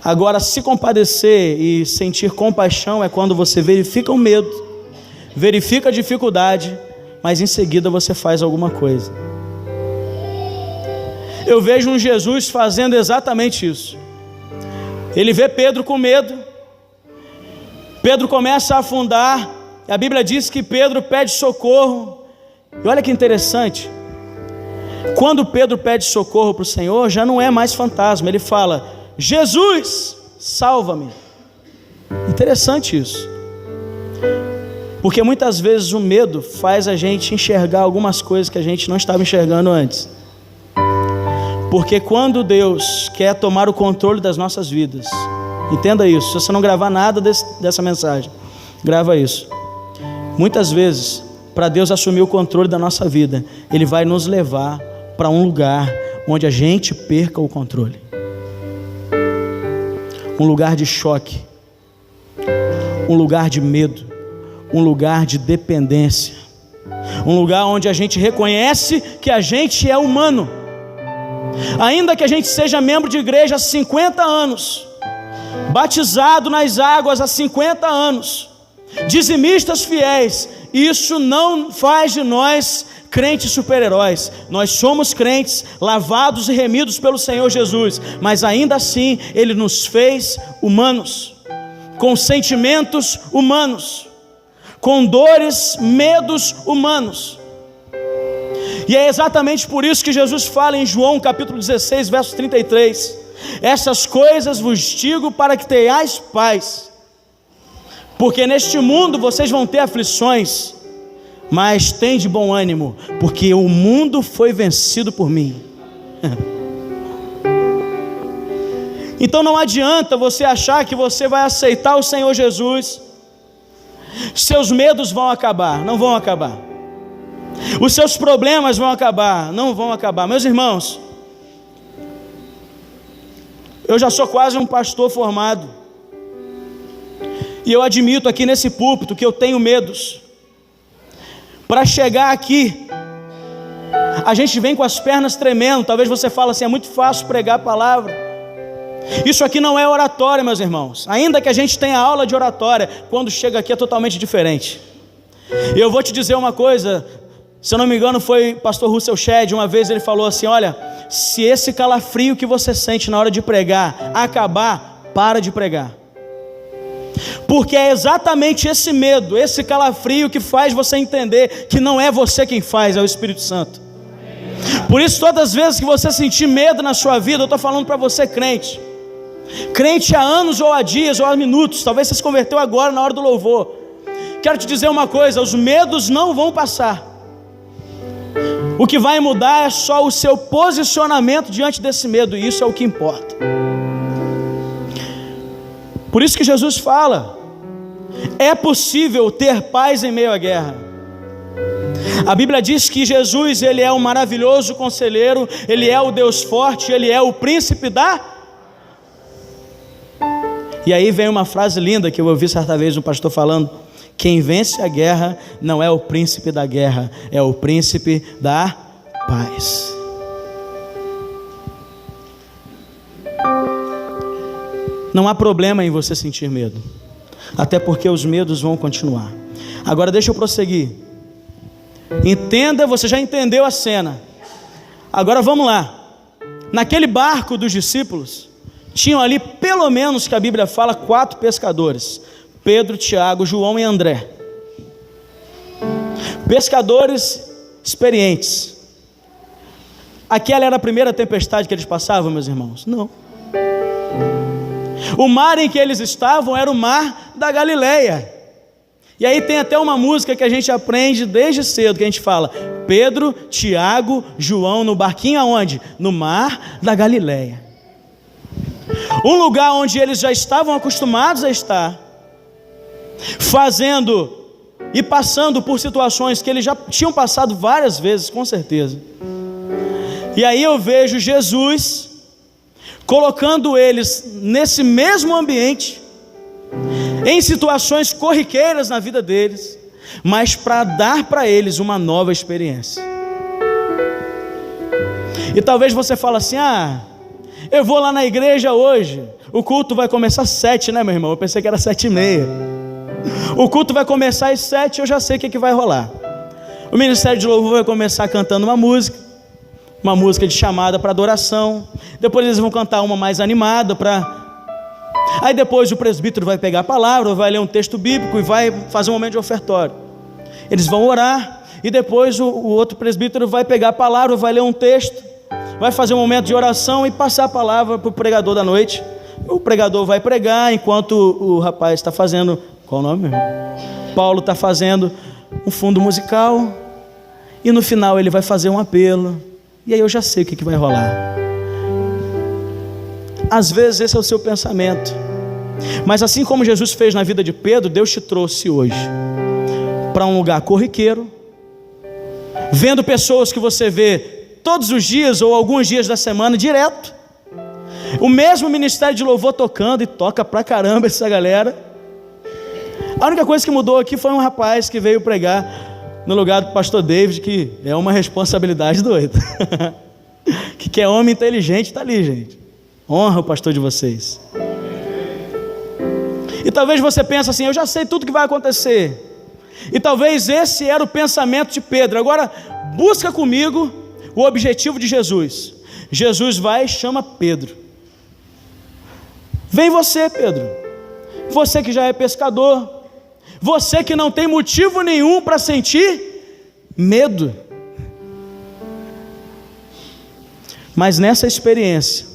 Agora, se compadecer e sentir compaixão é quando você verifica o medo, verifica a dificuldade, mas em seguida você faz alguma coisa. Eu vejo um Jesus fazendo exatamente isso. Ele vê Pedro com medo, Pedro começa a afundar, a Bíblia diz que Pedro pede socorro, e olha que interessante, quando Pedro pede socorro para o Senhor, já não é mais fantasma, ele fala: Jesus, salva-me. Interessante isso, porque muitas vezes o medo faz a gente enxergar algumas coisas que a gente não estava enxergando antes. Porque quando Deus quer tomar o controle das nossas vidas, entenda isso, se você não gravar nada dessa mensagem, grava isso. Muitas vezes, para Deus assumir o controle da nossa vida, Ele vai nos levar para um lugar onde a gente perca o controle. Um lugar de choque, um lugar de medo, um lugar de dependência, um lugar onde a gente reconhece que a gente é humano. Ainda que a gente seja membro de igreja há 50 anos, batizado nas águas há 50 anos, dizimistas fiéis, isso não faz de nós crentes super-heróis. Nós somos crentes, lavados e remidos pelo Senhor Jesus, mas ainda assim Ele nos fez humanos, com sentimentos humanos, com dores, medos humanos. E é exatamente por isso que Jesus fala em João capítulo 16, verso 33: essas coisas vos digo para que tenhais paz, porque neste mundo vocês vão ter aflições, mas tende bom ânimo, porque o mundo foi vencido por mim. Então não adianta você achar que você vai aceitar o Senhor Jesus, seus medos vão acabar. Não vão acabar. Os seus problemas vão acabar. Não vão acabar. Meus irmãos, eu já sou quase um pastor formado, e eu admito aqui nesse púlpito que eu tenho medos. Para chegar aqui, a gente vem com as pernas tremendo. Talvez você fale assim: é muito fácil pregar a palavra. Isso aqui não é oratória, meus irmãos. Ainda que a gente tenha aula de oratória, quando chega aqui é totalmente diferente. E eu vou te dizer uma coisa, se eu não me engano foi pastor Russell Shedd, uma vez ele falou assim: olha, se esse calafrio que você sente na hora de pregar acabar, para de pregar. Porque é exatamente esse medo, esse calafrio que faz você entender que não é você quem faz, é o Espírito Santo. Por isso, todas as vezes que você sentir medo na sua vida, eu estou falando para você, crente há anos ou há dias ou há minutos, talvez você se converteu agora na hora do louvor, quero te dizer uma coisa: os medos não vão passar. O que vai mudar é só o seu posicionamento diante desse medo, e isso é o que importa. Por isso que Jesus fala: é possível ter paz em meio à guerra. A Bíblia diz que Jesus, Ele é o maravilhoso conselheiro, Ele é o Deus forte, Ele é o príncipe da... E aí vem uma frase linda que eu ouvi certa vez um pastor falando: quem vence a guerra não é o príncipe da guerra, é o príncipe da paz. Não há problema em você sentir medo, até porque os medos vão continuar. Agora deixa eu prosseguir. Entenda, você já entendeu a cena. Agora vamos lá. Naquele barco dos discípulos, tinham ali pelo menos, que a Bíblia fala, 4 pescadores: Pedro, Tiago, João e André. Pescadores experientes. Aquela era a primeira tempestade que eles passavam, meus irmãos? Não. O mar em que eles estavam era o mar da Galileia. E aí tem até uma música que a gente aprende desde cedo, que a gente fala: Pedro, Tiago, João no barquinho aonde? No mar da Galileia. Um lugar onde eles já estavam acostumados a estar, fazendo e passando por situações que eles já tinham passado várias vezes, com certeza. E aí eu vejo Jesus colocando eles nesse mesmo ambiente, em situações corriqueiras na vida deles, mas para dar para eles uma nova experiência. E talvez você fale assim: eu vou lá na igreja hoje, o culto vai começar às 7, né, meu irmão? Eu pensei que era 7h30. O culto vai começar às 7, eu já sei o que vai rolar. O ministério de louvor vai começar cantando uma música de chamada para adoração. Depois eles vão cantar uma mais animada Aí depois o presbítero vai pegar a palavra, vai ler um texto bíblico e vai fazer um momento de ofertório. Eles vão orar e depois o outro presbítero vai pegar a palavra, vai ler um texto, vai fazer um momento de oração e passar a palavra para o pregador da noite. O pregador vai pregar enquanto o rapaz está fazendo, qual o nome? Paulo está fazendo um fundo musical, e no final ele vai fazer um apelo, e aí eu já sei o que vai rolar. Às vezes esse é o seu pensamento, mas assim como Jesus fez na vida de Pedro, Deus te trouxe hoje para um lugar corriqueiro, vendo pessoas que você vê todos os dias ou alguns dias da semana direto, o mesmo ministério de louvor tocando, e toca pra caramba essa galera. A única coisa que mudou aqui foi um rapaz que veio pregar no lugar do pastor David, que é uma responsabilidade doida. que é homem inteligente, está ali, gente. Honra o pastor de vocês. E talvez você pense assim: eu já sei tudo que vai acontecer. E talvez esse era o pensamento de Pedro. Agora busca comigo o objetivo de Jesus. Jesus vai e chama Pedro. Vem você, Pedro, você que já é pescador, você que não tem motivo nenhum para sentir medo. Mas nessa experiência,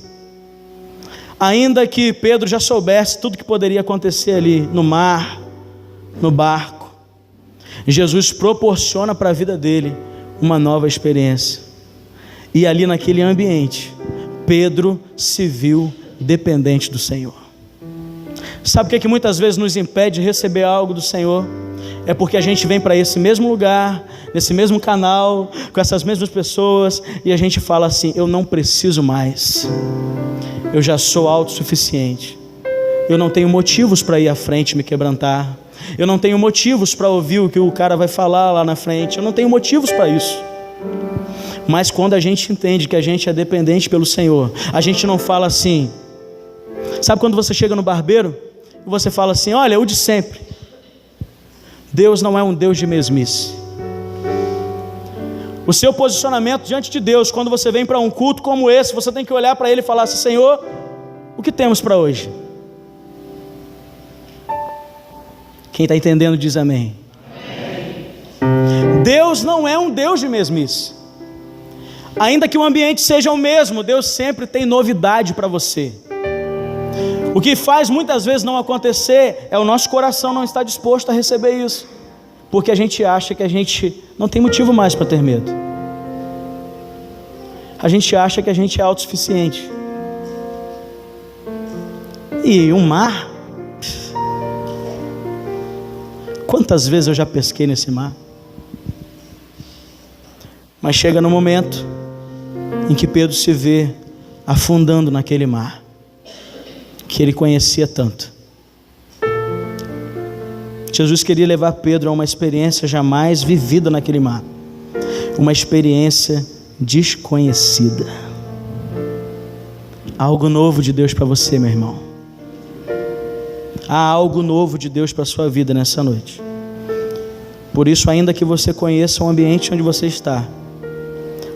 ainda que Pedro já soubesse tudo que poderia acontecer ali no mar, no barco, Jesus proporciona para a vida dele uma nova experiência. E ali naquele ambiente, Pedro se viu dependente do Senhor. Sabe o que muitas vezes nos impede de receber algo do Senhor? É porque a gente vem para esse mesmo lugar, nesse mesmo canal, com essas mesmas pessoas, e a gente fala assim: eu não preciso mais, eu já sou autossuficiente, eu não tenho motivos para ir à frente e me quebrantar, eu não tenho motivos para ouvir o que o cara vai falar lá na frente, eu não tenho motivos para isso. Mas quando a gente entende que a gente é dependente pelo Senhor, a gente não fala assim. Sabe quando você chega no barbeiro e você fala assim: olha, o de sempre. Deus não é um Deus de mesmice. O seu posicionamento diante de Deus, quando você vem para um culto como esse, você tem que olhar para Ele e falar assim: Senhor, o que temos para hoje? Quem está entendendo diz amém. Deus não é um Deus de mesmice. Ainda que o ambiente seja o mesmo, Deus sempre tem novidade para você. O que faz muitas vezes não acontecer é o nosso coração não estar disposto a receber isso, porque a gente acha que a gente não tem motivo mais para ter medo. A gente acha que a gente é autossuficiente. E um mar, quantas vezes eu já pesquei nesse mar? Mas chega no momento em que Pedro se vê afundando naquele mar que ele conhecia tanto. Jesus queria levar Pedro a uma experiência jamais vivida naquele mar, uma experiência desconhecida. Algo novo de Deus para você, meu irmão. Há algo novo de Deus para a sua vida nessa noite. Por isso, ainda que você conheça o ambiente onde você está,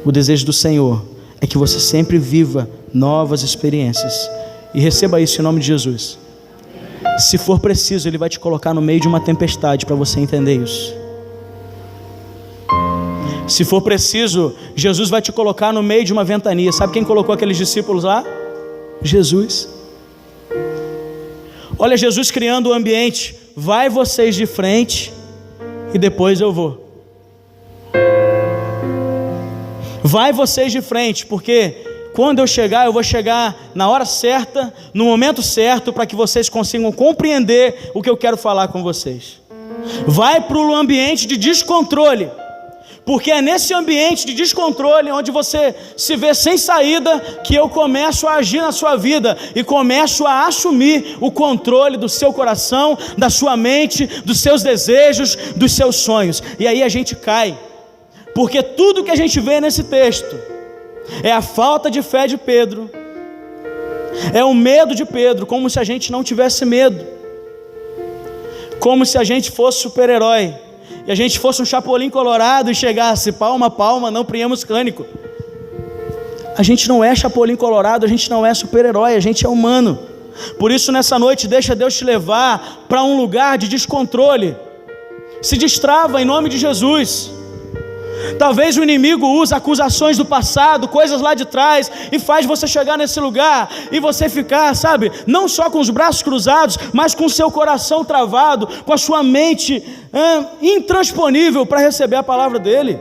o desejo do Senhor é que você sempre viva novas experiências. E receba isso em nome de Jesus. Se for preciso, Ele vai te colocar no meio de uma tempestade para você entender isso. Se for preciso, Jesus vai te colocar no meio de uma ventania. Sabe quem colocou aqueles discípulos lá? Jesus. Olha Jesus criando o ambiente. Vai vocês de frente e depois eu vou. Vai vocês de frente, porque quando eu chegar, eu vou chegar na hora certa, no momento certo, para que vocês consigam compreender o que eu quero falar com vocês. Vai para o ambiente de descontrole, Porque é nesse ambiente de descontrole, onde você se vê sem saída, que eu começo a agir na sua vida e começo a assumir o controle do seu coração, da sua mente, dos seus desejos, dos seus sonhos. E aí a gente cai, porque tudo que a gente vê nesse texto é a falta de fé de Pedro, é o medo de Pedro, como se a gente não tivesse medo, como se a gente fosse super-herói, e a gente fosse um Chapolin colorado e chegasse palma a palma, não priemos cânico. A gente não é Chapolin colorado, a gente não é super-herói, a gente é humano. Por isso nessa noite deixa Deus te levar para um lugar de descontrole. Se destrava em nome de Jesus. Talvez o inimigo use acusações do passado, coisas lá de trás, e faz você chegar nesse lugar e você ficar, sabe, não só com os braços cruzados, mas com o seu coração travado, com a sua mente intransponível para receber a palavra dele.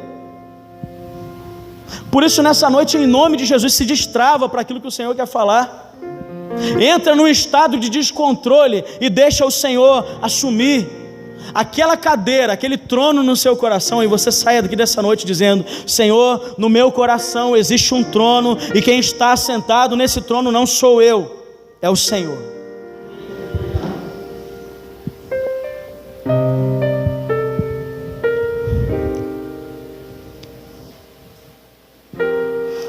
Por isso nessa noite, em nome de Jesus, se destrava para aquilo que o Senhor quer falar. Entra num estado de descontrole e deixa o Senhor assumir aquela cadeira, aquele trono no seu coração, e você saia daqui dessa noite dizendo: Senhor, no meu coração existe um trono, e quem está sentado nesse trono não sou eu, é o Senhor.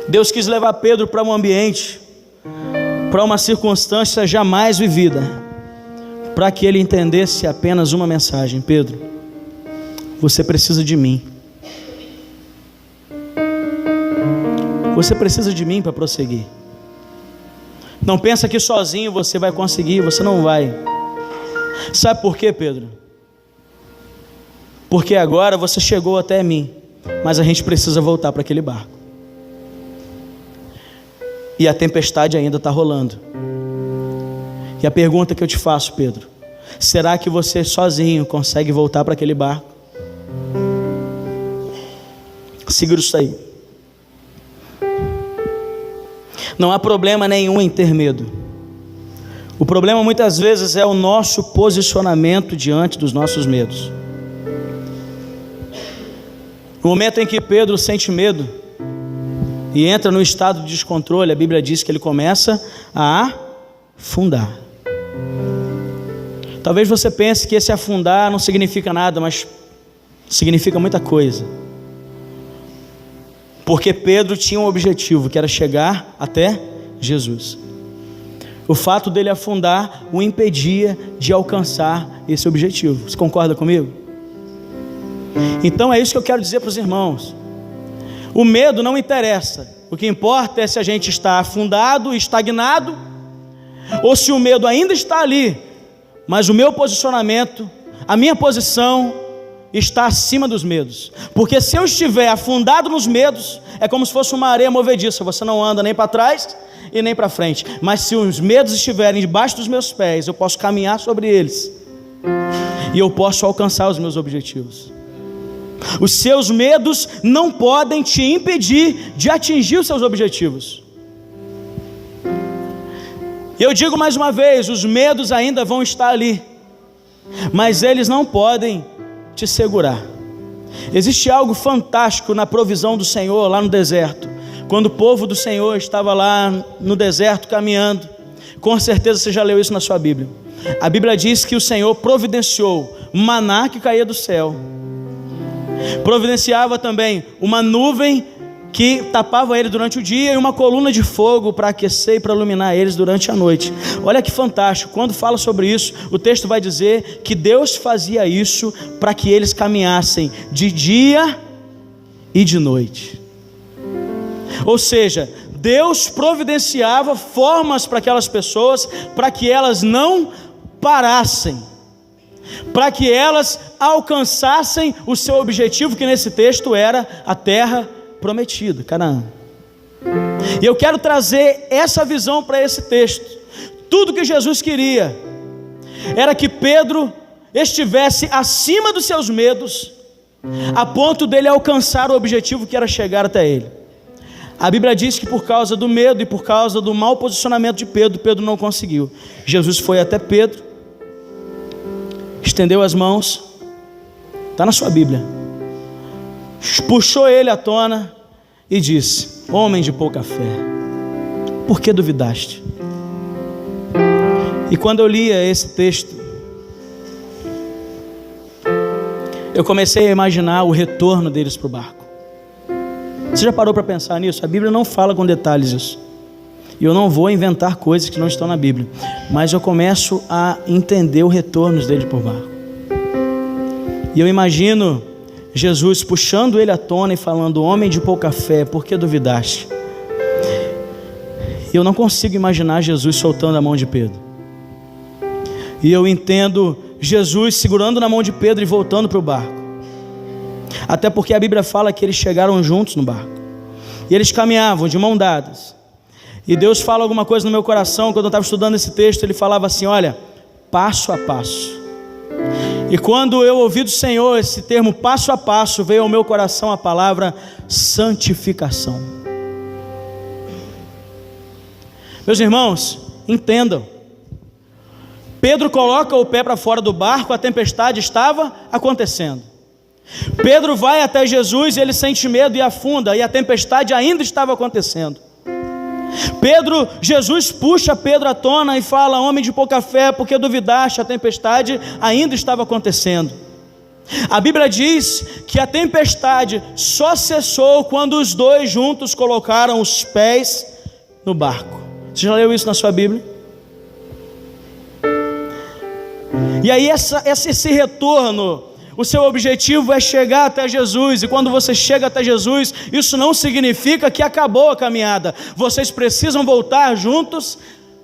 Deus quis levar Pedro para um ambiente, para uma circunstância jamais vivida, para que ele entendesse apenas uma mensagem: Pedro, você precisa de mim. Você precisa de mim para prosseguir. Não pensa que sozinho você vai conseguir, você não vai. Sabe por quê, Pedro? Porque agora você chegou até mim, mas a gente precisa voltar para aquele barco. E a tempestade ainda está rolando. E a pergunta que eu te faço, Pedro: será que você sozinho consegue voltar para aquele barco? Segura isso aí. Não há problema nenhum em ter medo. O problema muitas vezes é o nosso posicionamento diante dos nossos medos. No momento em que Pedro sente medo e entra no estado de descontrole, a Bíblia diz que ele começa a afundar. Talvez você pense que esse afundar não significa nada, mas significa muita coisa. Porque Pedro tinha um objetivo, que era chegar até Jesus. O fato dele afundar o impedia de alcançar esse objetivo. Você concorda comigo? Então é isso que eu quero dizer para os irmãos. O medo não interessa. O que importa é se a gente está afundado, estagnado, ou se o medo ainda está ali, mas o meu posicionamento, a minha posição está acima dos medos. Porque se eu estiver afundado nos medos, é como se fosse uma areia movediça. Você não anda nem para trás e nem para frente. Mas se os medos estiverem debaixo dos meus pés, eu posso caminhar sobre eles e eu posso alcançar os meus objetivos. Os seus medos não podem te impedir de atingir os seus objetivos. Eu digo mais uma vez, os medos ainda vão estar ali, mas eles não podem te segurar. Existe algo fantástico na provisão do Senhor lá no deserto. Quando o povo do Senhor estava lá no deserto caminhando, com certeza você já leu isso na sua Bíblia. A Bíblia diz que o Senhor providenciou maná que caía do céu, providenciava também uma nuvem que tapava ele durante o dia e uma coluna de fogo para aquecer e para iluminar eles durante a noite. Olha que fantástico, quando fala sobre isso, o texto vai dizer que Deus fazia isso para que eles caminhassem de dia e de noite. Ou seja, Deus providenciava formas para aquelas pessoas, para que elas não parassem, para que elas alcançassem o seu objetivo, que nesse texto era a terra prometida, Canaã. E eu quero trazer essa visão para esse texto. Tudo que Jesus queria era que Pedro estivesse acima dos seus medos, a ponto dele alcançar o objetivo, que era chegar até ele. A Bíblia diz que por causa do medo e por causa do mau posicionamento de Pedro, Pedro não conseguiu. Jesus foi até Pedro, estendeu as mãos, está na sua Bíblia, puxou ele à tona e disse: homem de pouca fé, por que duvidaste? E quando eu lia esse texto, eu comecei a imaginar o retorno deles para o barco. Você já parou para pensar nisso? A Bíblia não fala com detalhes isso. E eu não vou inventar coisas que não estão na Bíblia, mas eu começo a entender o retorno deles para o barco. E eu imagino Jesus puxando ele à tona e falando: homem de pouca fé, por que duvidaste? E eu não consigo imaginar Jesus soltando a mão de Pedro. E eu entendo Jesus segurando na mão de Pedro e voltando para o barco. Até porque a Bíblia fala que eles chegaram juntos no barco. E eles caminhavam de mão dadas. E Deus fala alguma coisa no meu coração. Quando eu estava estudando esse texto, Ele falava assim: olha, passo a passo. E quando eu ouvi do Senhor esse termo passo a passo, veio ao meu coração a palavra santificação. Meus irmãos, entendam. Pedro coloca o pé para fora do barco, a tempestade estava acontecendo. Pedro vai até Jesus e ele sente medo e afunda, e a tempestade ainda estava acontecendo. Jesus puxa Pedro à tona e fala: homem de pouca fé, por que duvidaste? A tempestade ainda estava acontecendo. A Bíblia diz que a tempestade só cessou quando os dois juntos colocaram os pés no barco. Você já leu isso na sua Bíblia? E aí esse retorno, o seu objetivo é chegar até Jesus. E quando você chega até Jesus, isso não significa que acabou a caminhada. Vocês precisam voltar juntos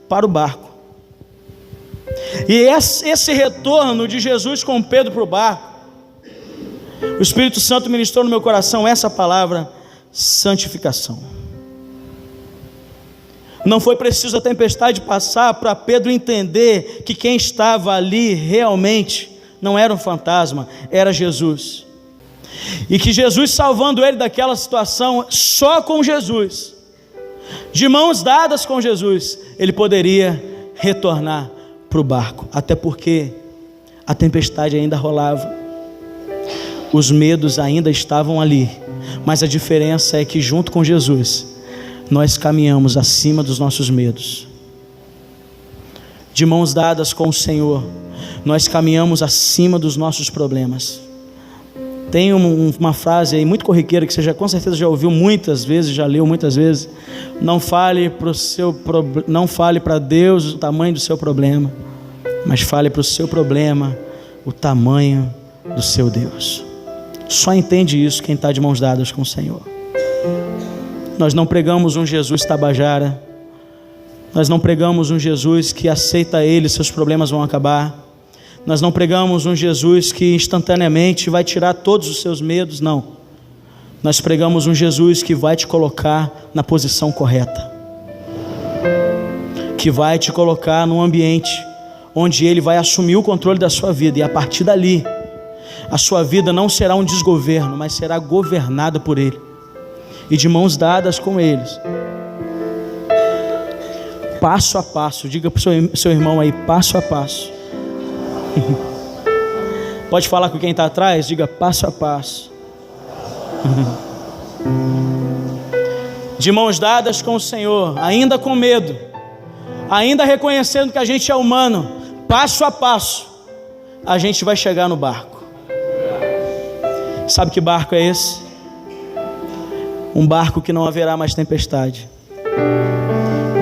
para o barco. E esse retorno de Jesus com Pedro para o barco, o Espírito Santo ministrou no meu coração essa palavra: santificação. Não foi preciso a tempestade passar para Pedro entender que quem estava ali realmente não era um fantasma, era Jesus. E que Jesus, salvando ele daquela situação, só com Jesus, de mãos dadas com Jesus, ele poderia retornar para o barco. Até porque a tempestade ainda rolava, os medos ainda estavam ali. Mas a diferença é que junto com Jesus nós caminhamos acima dos nossos medos. De mãos dadas com o Senhor, nós caminhamos acima dos nossos problemas. Tem uma frase aí muito corriqueira que você com certeza já ouviu muitas vezes, já leu muitas vezes: não fale para Deus o tamanho do seu problema, mas fale para o seu problema o tamanho do seu Deus. Só entende isso quem está de mãos dadas com o Senhor. Nós não pregamos um Jesus tabajara. Nós não pregamos um Jesus que aceita ele, seus problemas vão acabar. Nós não pregamos um Jesus que instantaneamente vai tirar todos os seus medos, não. Nós pregamos um Jesus que vai te colocar na posição correta, que vai te colocar num ambiente onde ele vai assumir o controle da sua vida. E a partir dali, a sua vida não será um desgoverno, mas será governada por ele. E de mãos dadas com eles, passo a passo. Diga para o seu irmão aí: passo a passo. Pode falar com quem está atrás? Diga: passo a passo. De mãos dadas com o Senhor, ainda com medo, ainda reconhecendo que a gente é humano, passo a passo, a gente vai chegar no barco. Sabe que barco é esse? Um barco que não haverá mais tempestade.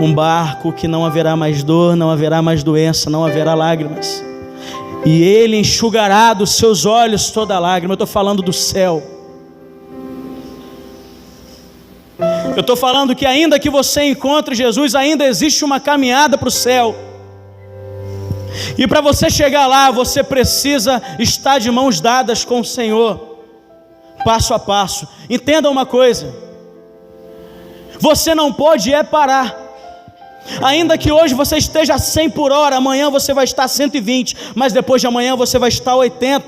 Um barco que não haverá mais dor, não haverá mais doença, não haverá lágrimas. E Ele enxugará dos seus olhos toda lágrima. Eu estou falando do céu. Eu estou falando que ainda que você encontre Jesus, ainda existe uma caminhada para o céu. E para você chegar lá, você precisa estar de mãos dadas com o Senhor, passo a passo. Entenda uma coisa: você não pode parar. Ainda que hoje você esteja a 100 por hora, amanhã você vai estar a 120, mas depois de amanhã você vai estar a 80,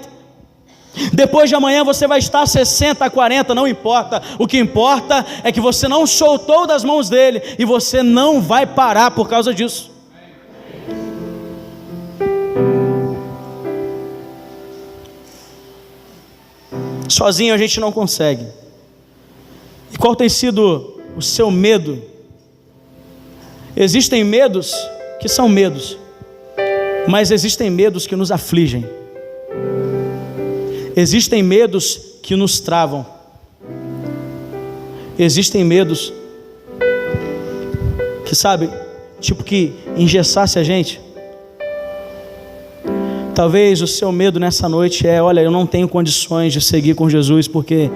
depois de amanhã você vai estar a 60, a 40, não importa. O que importa é que você não soltou das mãos dele, e você não vai parar por causa disso. Sozinho a gente não consegue. E qual tem sido o seu medo? Existem medos que são medos, mas existem medos que nos afligem. Existem medos que nos travam. Existem medos que, sabe, tipo que engessasse a gente. Talvez o seu medo nessa noite é: olha, eu não tenho condições de seguir com Jesus porque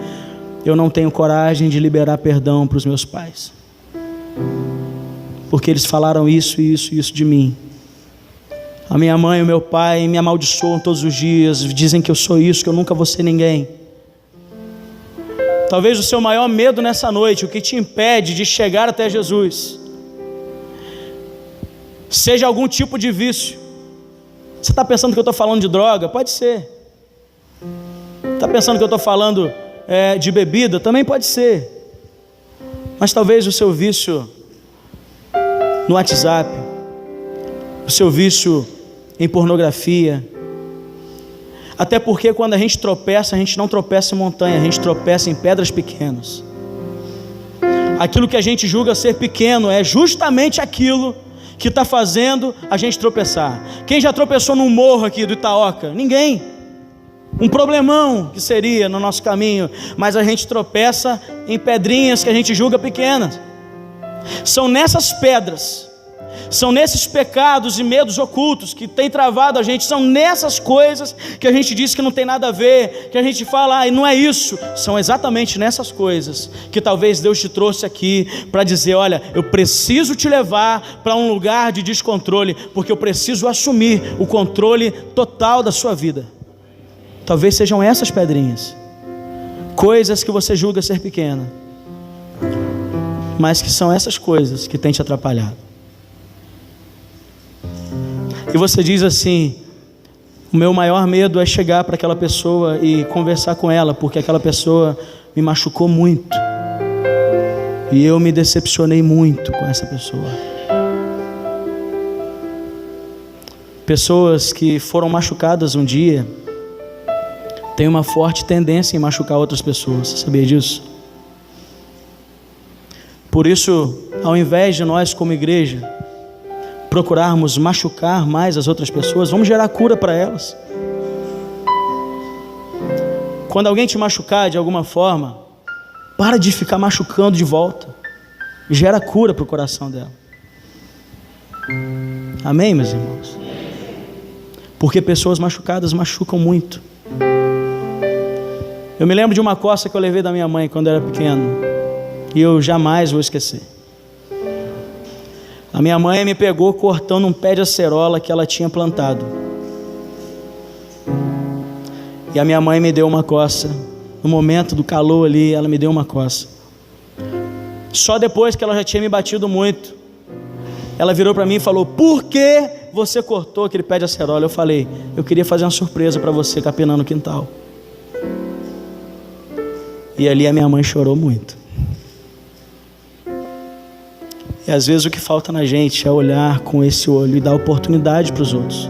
eu não tenho coragem de liberar perdão para os meus pais, porque eles falaram isso e isso e isso de mim. A minha mãe e o meu pai me amaldiçoam todos os dias, dizem que eu sou isso, que eu nunca vou ser ninguém. Talvez o seu maior medo nessa noite, o que te impede de chegar até Jesus, seja algum tipo de vício. Você está pensando que eu estou falando de droga? Pode ser. Está pensando que eu estou falando de bebida? Também pode ser. Mas talvez o seu vício no WhatsApp, o seu vício em pornografia. Até porque quando a gente tropeça, a gente não tropeça em montanha, a gente tropeça em pedras pequenas. Aquilo que a gente julga ser pequeno é justamente aquilo que está fazendo a gente tropeçar. Quem já tropeçou num morro aqui do Itaoca? Ninguém. Um problemão que seria no nosso caminho, mas a gente tropeça em pedrinhas que a gente julga pequenas. São nessas pedras, são nesses pecados e medos ocultos que tem travado a gente, são nessas coisas que a gente diz que não tem nada a ver, que a gente fala, não é isso. São exatamente nessas coisas que talvez Deus te trouxe aqui para dizer: olha, eu preciso te levar para um lugar de descontrole, porque eu preciso assumir o controle total da sua vida. Talvez sejam essas pedrinhas, coisas que você julga ser pequena, mas que são essas coisas que têm te atrapalhado. E você diz assim: o meu maior medo é chegar para aquela pessoa e conversar com ela, porque aquela pessoa me machucou muito, e eu me decepcionei muito com essa pessoa. Pessoas que foram machucadas um dia têm uma forte tendência em machucar outras pessoas. Você sabia disso? Por isso, ao invés de nós como igreja procurarmos machucar mais as outras pessoas, vamos gerar cura para elas. Quando alguém te machucar de alguma forma, para de ficar machucando de volta, gera cura para o coração dela. Amém, meus irmãos? Porque pessoas machucadas machucam muito. Eu me lembro de uma coça que eu levei da minha mãe quando eu era pequeno, e eu jamais vou esquecer. A minha mãe me pegou cortando um pé de acerola que ela tinha plantado, e a minha mãe me deu uma coça. No momento do calor ali, ela me deu uma coça. Só depois que ela já tinha me batido muito, ela virou para mim e falou: por que você cortou aquele pé de acerola? Eu falei: eu queria fazer uma surpresa para você capinando no quintal. E ali a minha mãe chorou muito. E às vezes o que falta na gente é olhar com esse olho e dar oportunidade para os outros.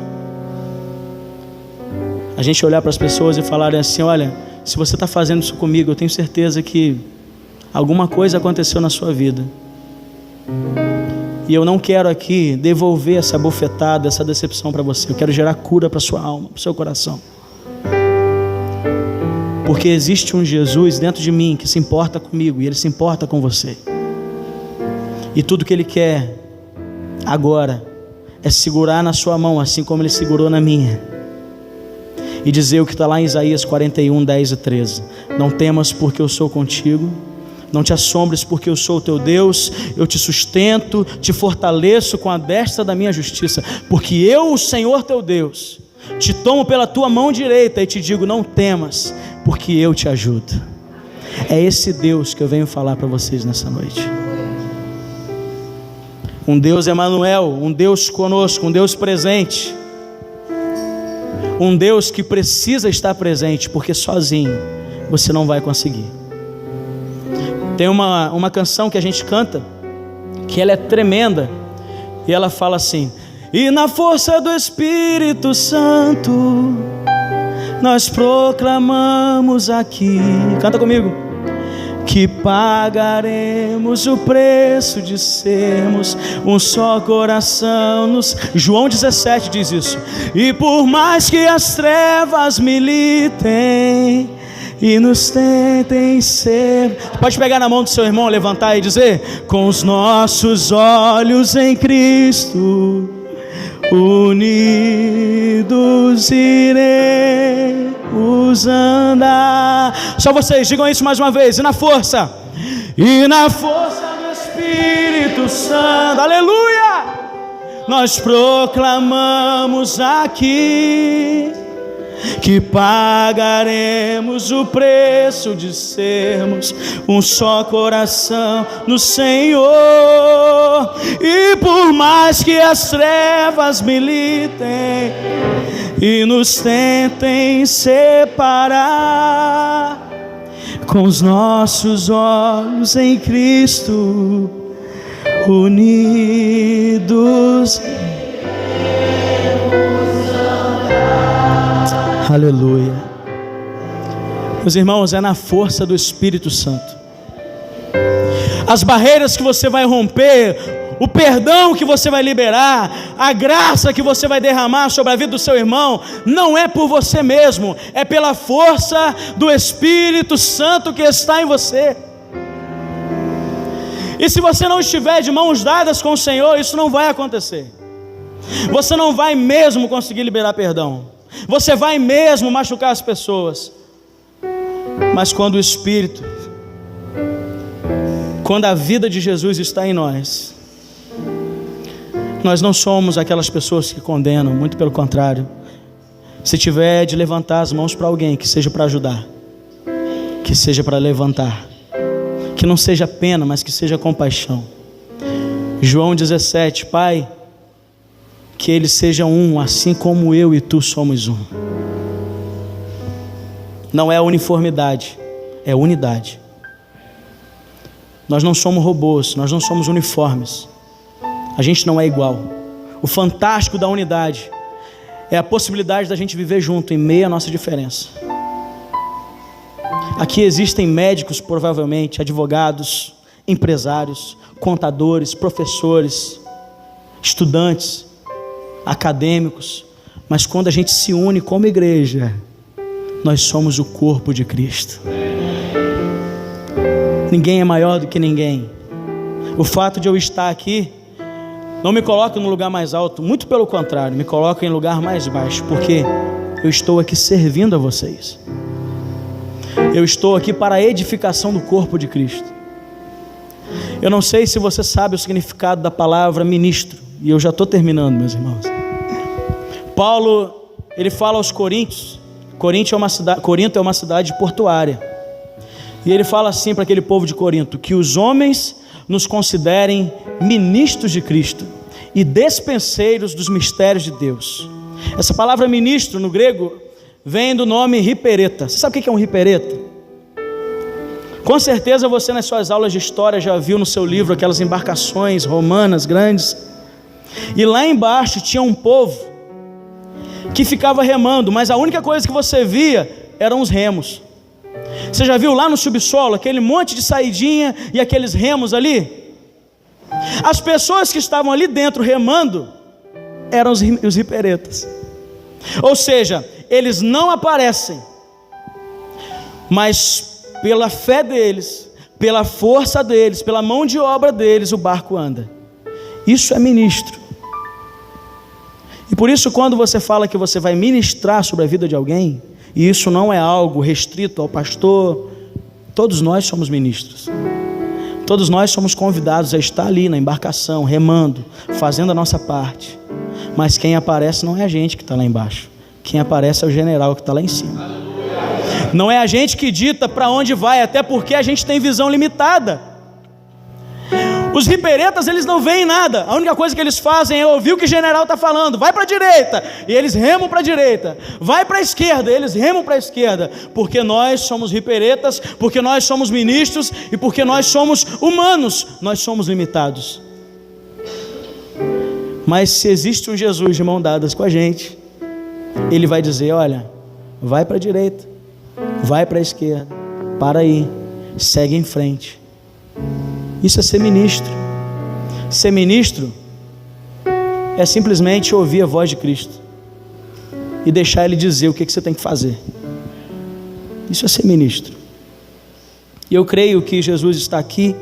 A gente olhar para as pessoas e falarem assim: olha, se você está fazendo isso comigo, eu tenho certeza que alguma coisa aconteceu na sua vida, e eu não quero aqui devolver essa bofetada, essa decepção para você. Eu quero gerar cura para a sua alma, para o seu coração. Porque existe um Jesus dentro de mim que se importa comigo, e Ele se importa com você. E tudo que Ele quer agora é segurar na sua mão, assim como Ele segurou na minha, e dizer o que está lá em Isaías 41, 10 e 13: não temas, porque eu sou contigo. Não te assombres, porque eu sou o teu Deus. Eu te sustento, te fortaleço com a destra da minha justiça. Porque eu, o Senhor teu Deus, te tomo pela tua mão direita e te digo: não temas, porque eu te ajudo. É esse Deus que eu venho falar para vocês nessa noite. Um Deus Emanuel, um Deus conosco, um Deus presente, um Deus que precisa estar presente, porque sozinho você não vai conseguir. Tem uma canção que a gente canta, que ela é tremenda, e ela fala assim: e na força do Espírito Santo nós proclamamos aqui, canta comigo, que pagaremos o preço de sermos um só coração. João 17 diz isso. E por mais que as trevas militem e nos tentem ser, pode pegar na mão do seu irmão, levantar e dizer: com os nossos olhos em Cristo, unidos iremos andar. Só vocês digam isso mais uma vez. E na força do Espírito Santo, aleluia, nós proclamamos aqui que pagaremos o preço de sermos um só coração no Senhor. E por mais que as trevas militem e nos tentem separar, com os nossos olhos em Cristo, unidos, aleluia. Meus irmãos, é na força do Espírito Santo. As barreiras que você vai romper, o perdão que você vai liberar, a graça que você vai derramar sobre a vida do seu irmão, não é por você mesmo, é pela força do Espírito Santo que está em você. E se você não estiver de mãos dadas com o Senhor, isso não vai acontecer. Você não vai mesmo conseguir liberar perdão, você vai mesmo machucar as pessoas. Mas quando o Espírito, quando a vida de Jesus está em nós, nós não somos aquelas pessoas que condenam, muito pelo contrário. Se tiver de levantar as mãos para alguém, que seja para ajudar, que seja para levantar, que não seja pena, mas que seja compaixão. João 17, Pai, que eles sejam um, assim como eu e tu somos um. Não é uniformidade, é unidade. Nós não somos robôs, nós não somos uniformes. A gente não é igual. O fantástico da unidade é a possibilidade da gente viver junto em meio à nossa diferença. Aqui existem médicos, provavelmente, advogados, empresários, contadores, professores, estudantes, acadêmicos, mas quando a gente se une como igreja, nós somos o corpo de Cristo. Ninguém é maior do que ninguém. O fato de eu estar aqui não me coloca no lugar mais alto, muito pelo contrário, me coloca em lugar mais baixo, porque eu estou aqui servindo a vocês. Eu estou aqui para a edificação do corpo de Cristo. Eu não sei se você sabe o significado da palavra ministro, e eu já estou terminando, meus irmãos. Paulo, ele fala aos Coríntios. Corinto é uma cidade portuária, e ele fala assim para aquele povo de Corinto: que os homens nos considerem ministros de Cristo e despenseiros dos mistérios de Deus. Essa palavra ministro no grego vem do nome hipereta. Você sabe o que é um hipereta? Com certeza você nas suas aulas de história já viu no seu livro aquelas embarcações romanas grandes, e lá embaixo tinha um povo que ficava remando, mas a única coisa que você via eram os remos. Você já viu lá no subsolo aquele monte de saidinha e aqueles remos ali? As pessoas que estavam ali dentro remando eram os hiperetas. Ou seja, eles não aparecem, mas pela fé deles, pela força deles, pela mão de obra deles, o barco anda. Isso é ministro. E por isso, quando você fala que você vai ministrar sobre a vida de alguém, e isso não é algo restrito ao pastor, todos nós somos ministros. Todos nós somos convidados a estar ali na embarcação, remando, fazendo a nossa parte. Mas quem aparece não é a gente que está lá embaixo. Quem aparece é o general que está lá em cima. Não é a gente que dita para onde vai, até porque a gente tem visão limitada. Os hiperetas, eles não veem nada. A única coisa que eles fazem é ouvir o que o general está falando. Vai para a direita, e eles remam para a direita. Vai para a esquerda, eles remam para a esquerda. Porque nós somos hiperetas, porque nós somos ministros, e porque nós somos humanos, nós somos limitados. Mas se existe um Jesus de mão dadas com a gente, Ele vai dizer: olha, vai para a direita, vai para a esquerda, para aí, segue em frente. Isso é ser ministro. Ser ministro é simplesmente ouvir a voz de Cristo e deixar Ele dizer o que você tem que fazer. Isso é ser ministro. E eu creio que Jesus está aqui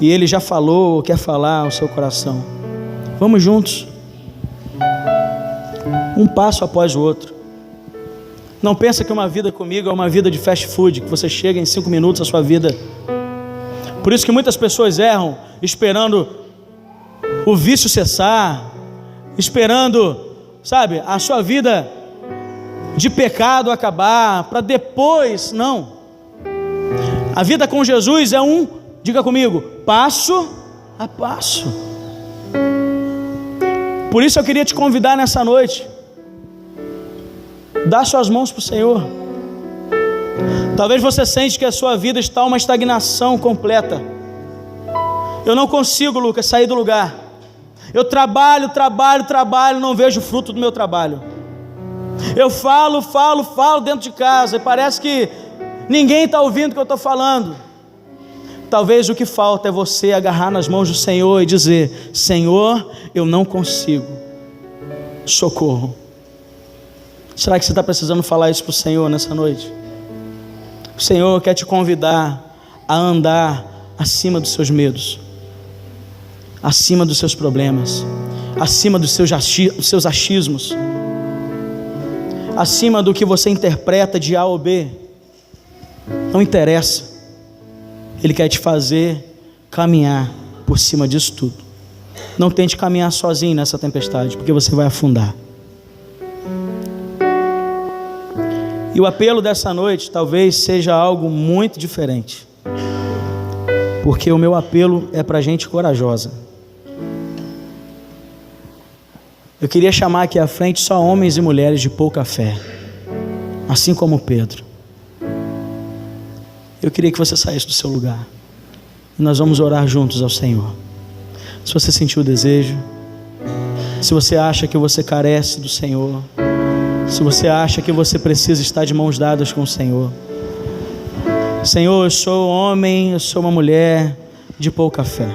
e Ele já falou ou quer falar ao seu coração. Vamos juntos, um passo após o outro. Não pensa que uma vida comigo é uma vida de fast food, que você chega em 5 minutos a sua vida. Por isso que muitas pessoas erram esperando o vício cessar, esperando, sabe, a sua vida de pecado acabar, para depois, não. A vida com Jesus é diga comigo, passo a passo. Por isso eu queria te convidar nessa noite, dá suas mãos para o Senhor. Talvez você sente que a sua vida está uma estagnação completa. Eu não consigo, Lucas, sair do lugar. Eu trabalho, não vejo fruto do meu trabalho. Eu falo dentro de casa e parece que ninguém está ouvindo o que eu estou falando. Talvez o que falta é você agarrar nas mãos do Senhor e dizer: Senhor, eu não consigo, socorro. Será que você está precisando falar isso para o Senhor nessa noite? O Senhor quer te convidar a andar acima dos seus medos, acima dos seus problemas, acima dos seus achismos, acima do que você interpreta de A ou B. Não interessa. Ele quer te fazer caminhar por cima disso tudo. Não tente caminhar sozinho nessa tempestade, porque você vai afundar. E o apelo dessa noite talvez seja algo muito diferente, porque o meu apelo é para gente corajosa. Eu queria chamar aqui à frente só homens e mulheres de pouca fé, assim como Pedro. Eu queria que você saísse do seu lugar e nós vamos orar juntos ao Senhor. Se você sentiu o desejo, se você acha que você carece do Senhor, se você acha que você precisa estar de mãos dadas com o Senhor. Senhor, eu sou um homem, eu sou uma mulher de pouca fé.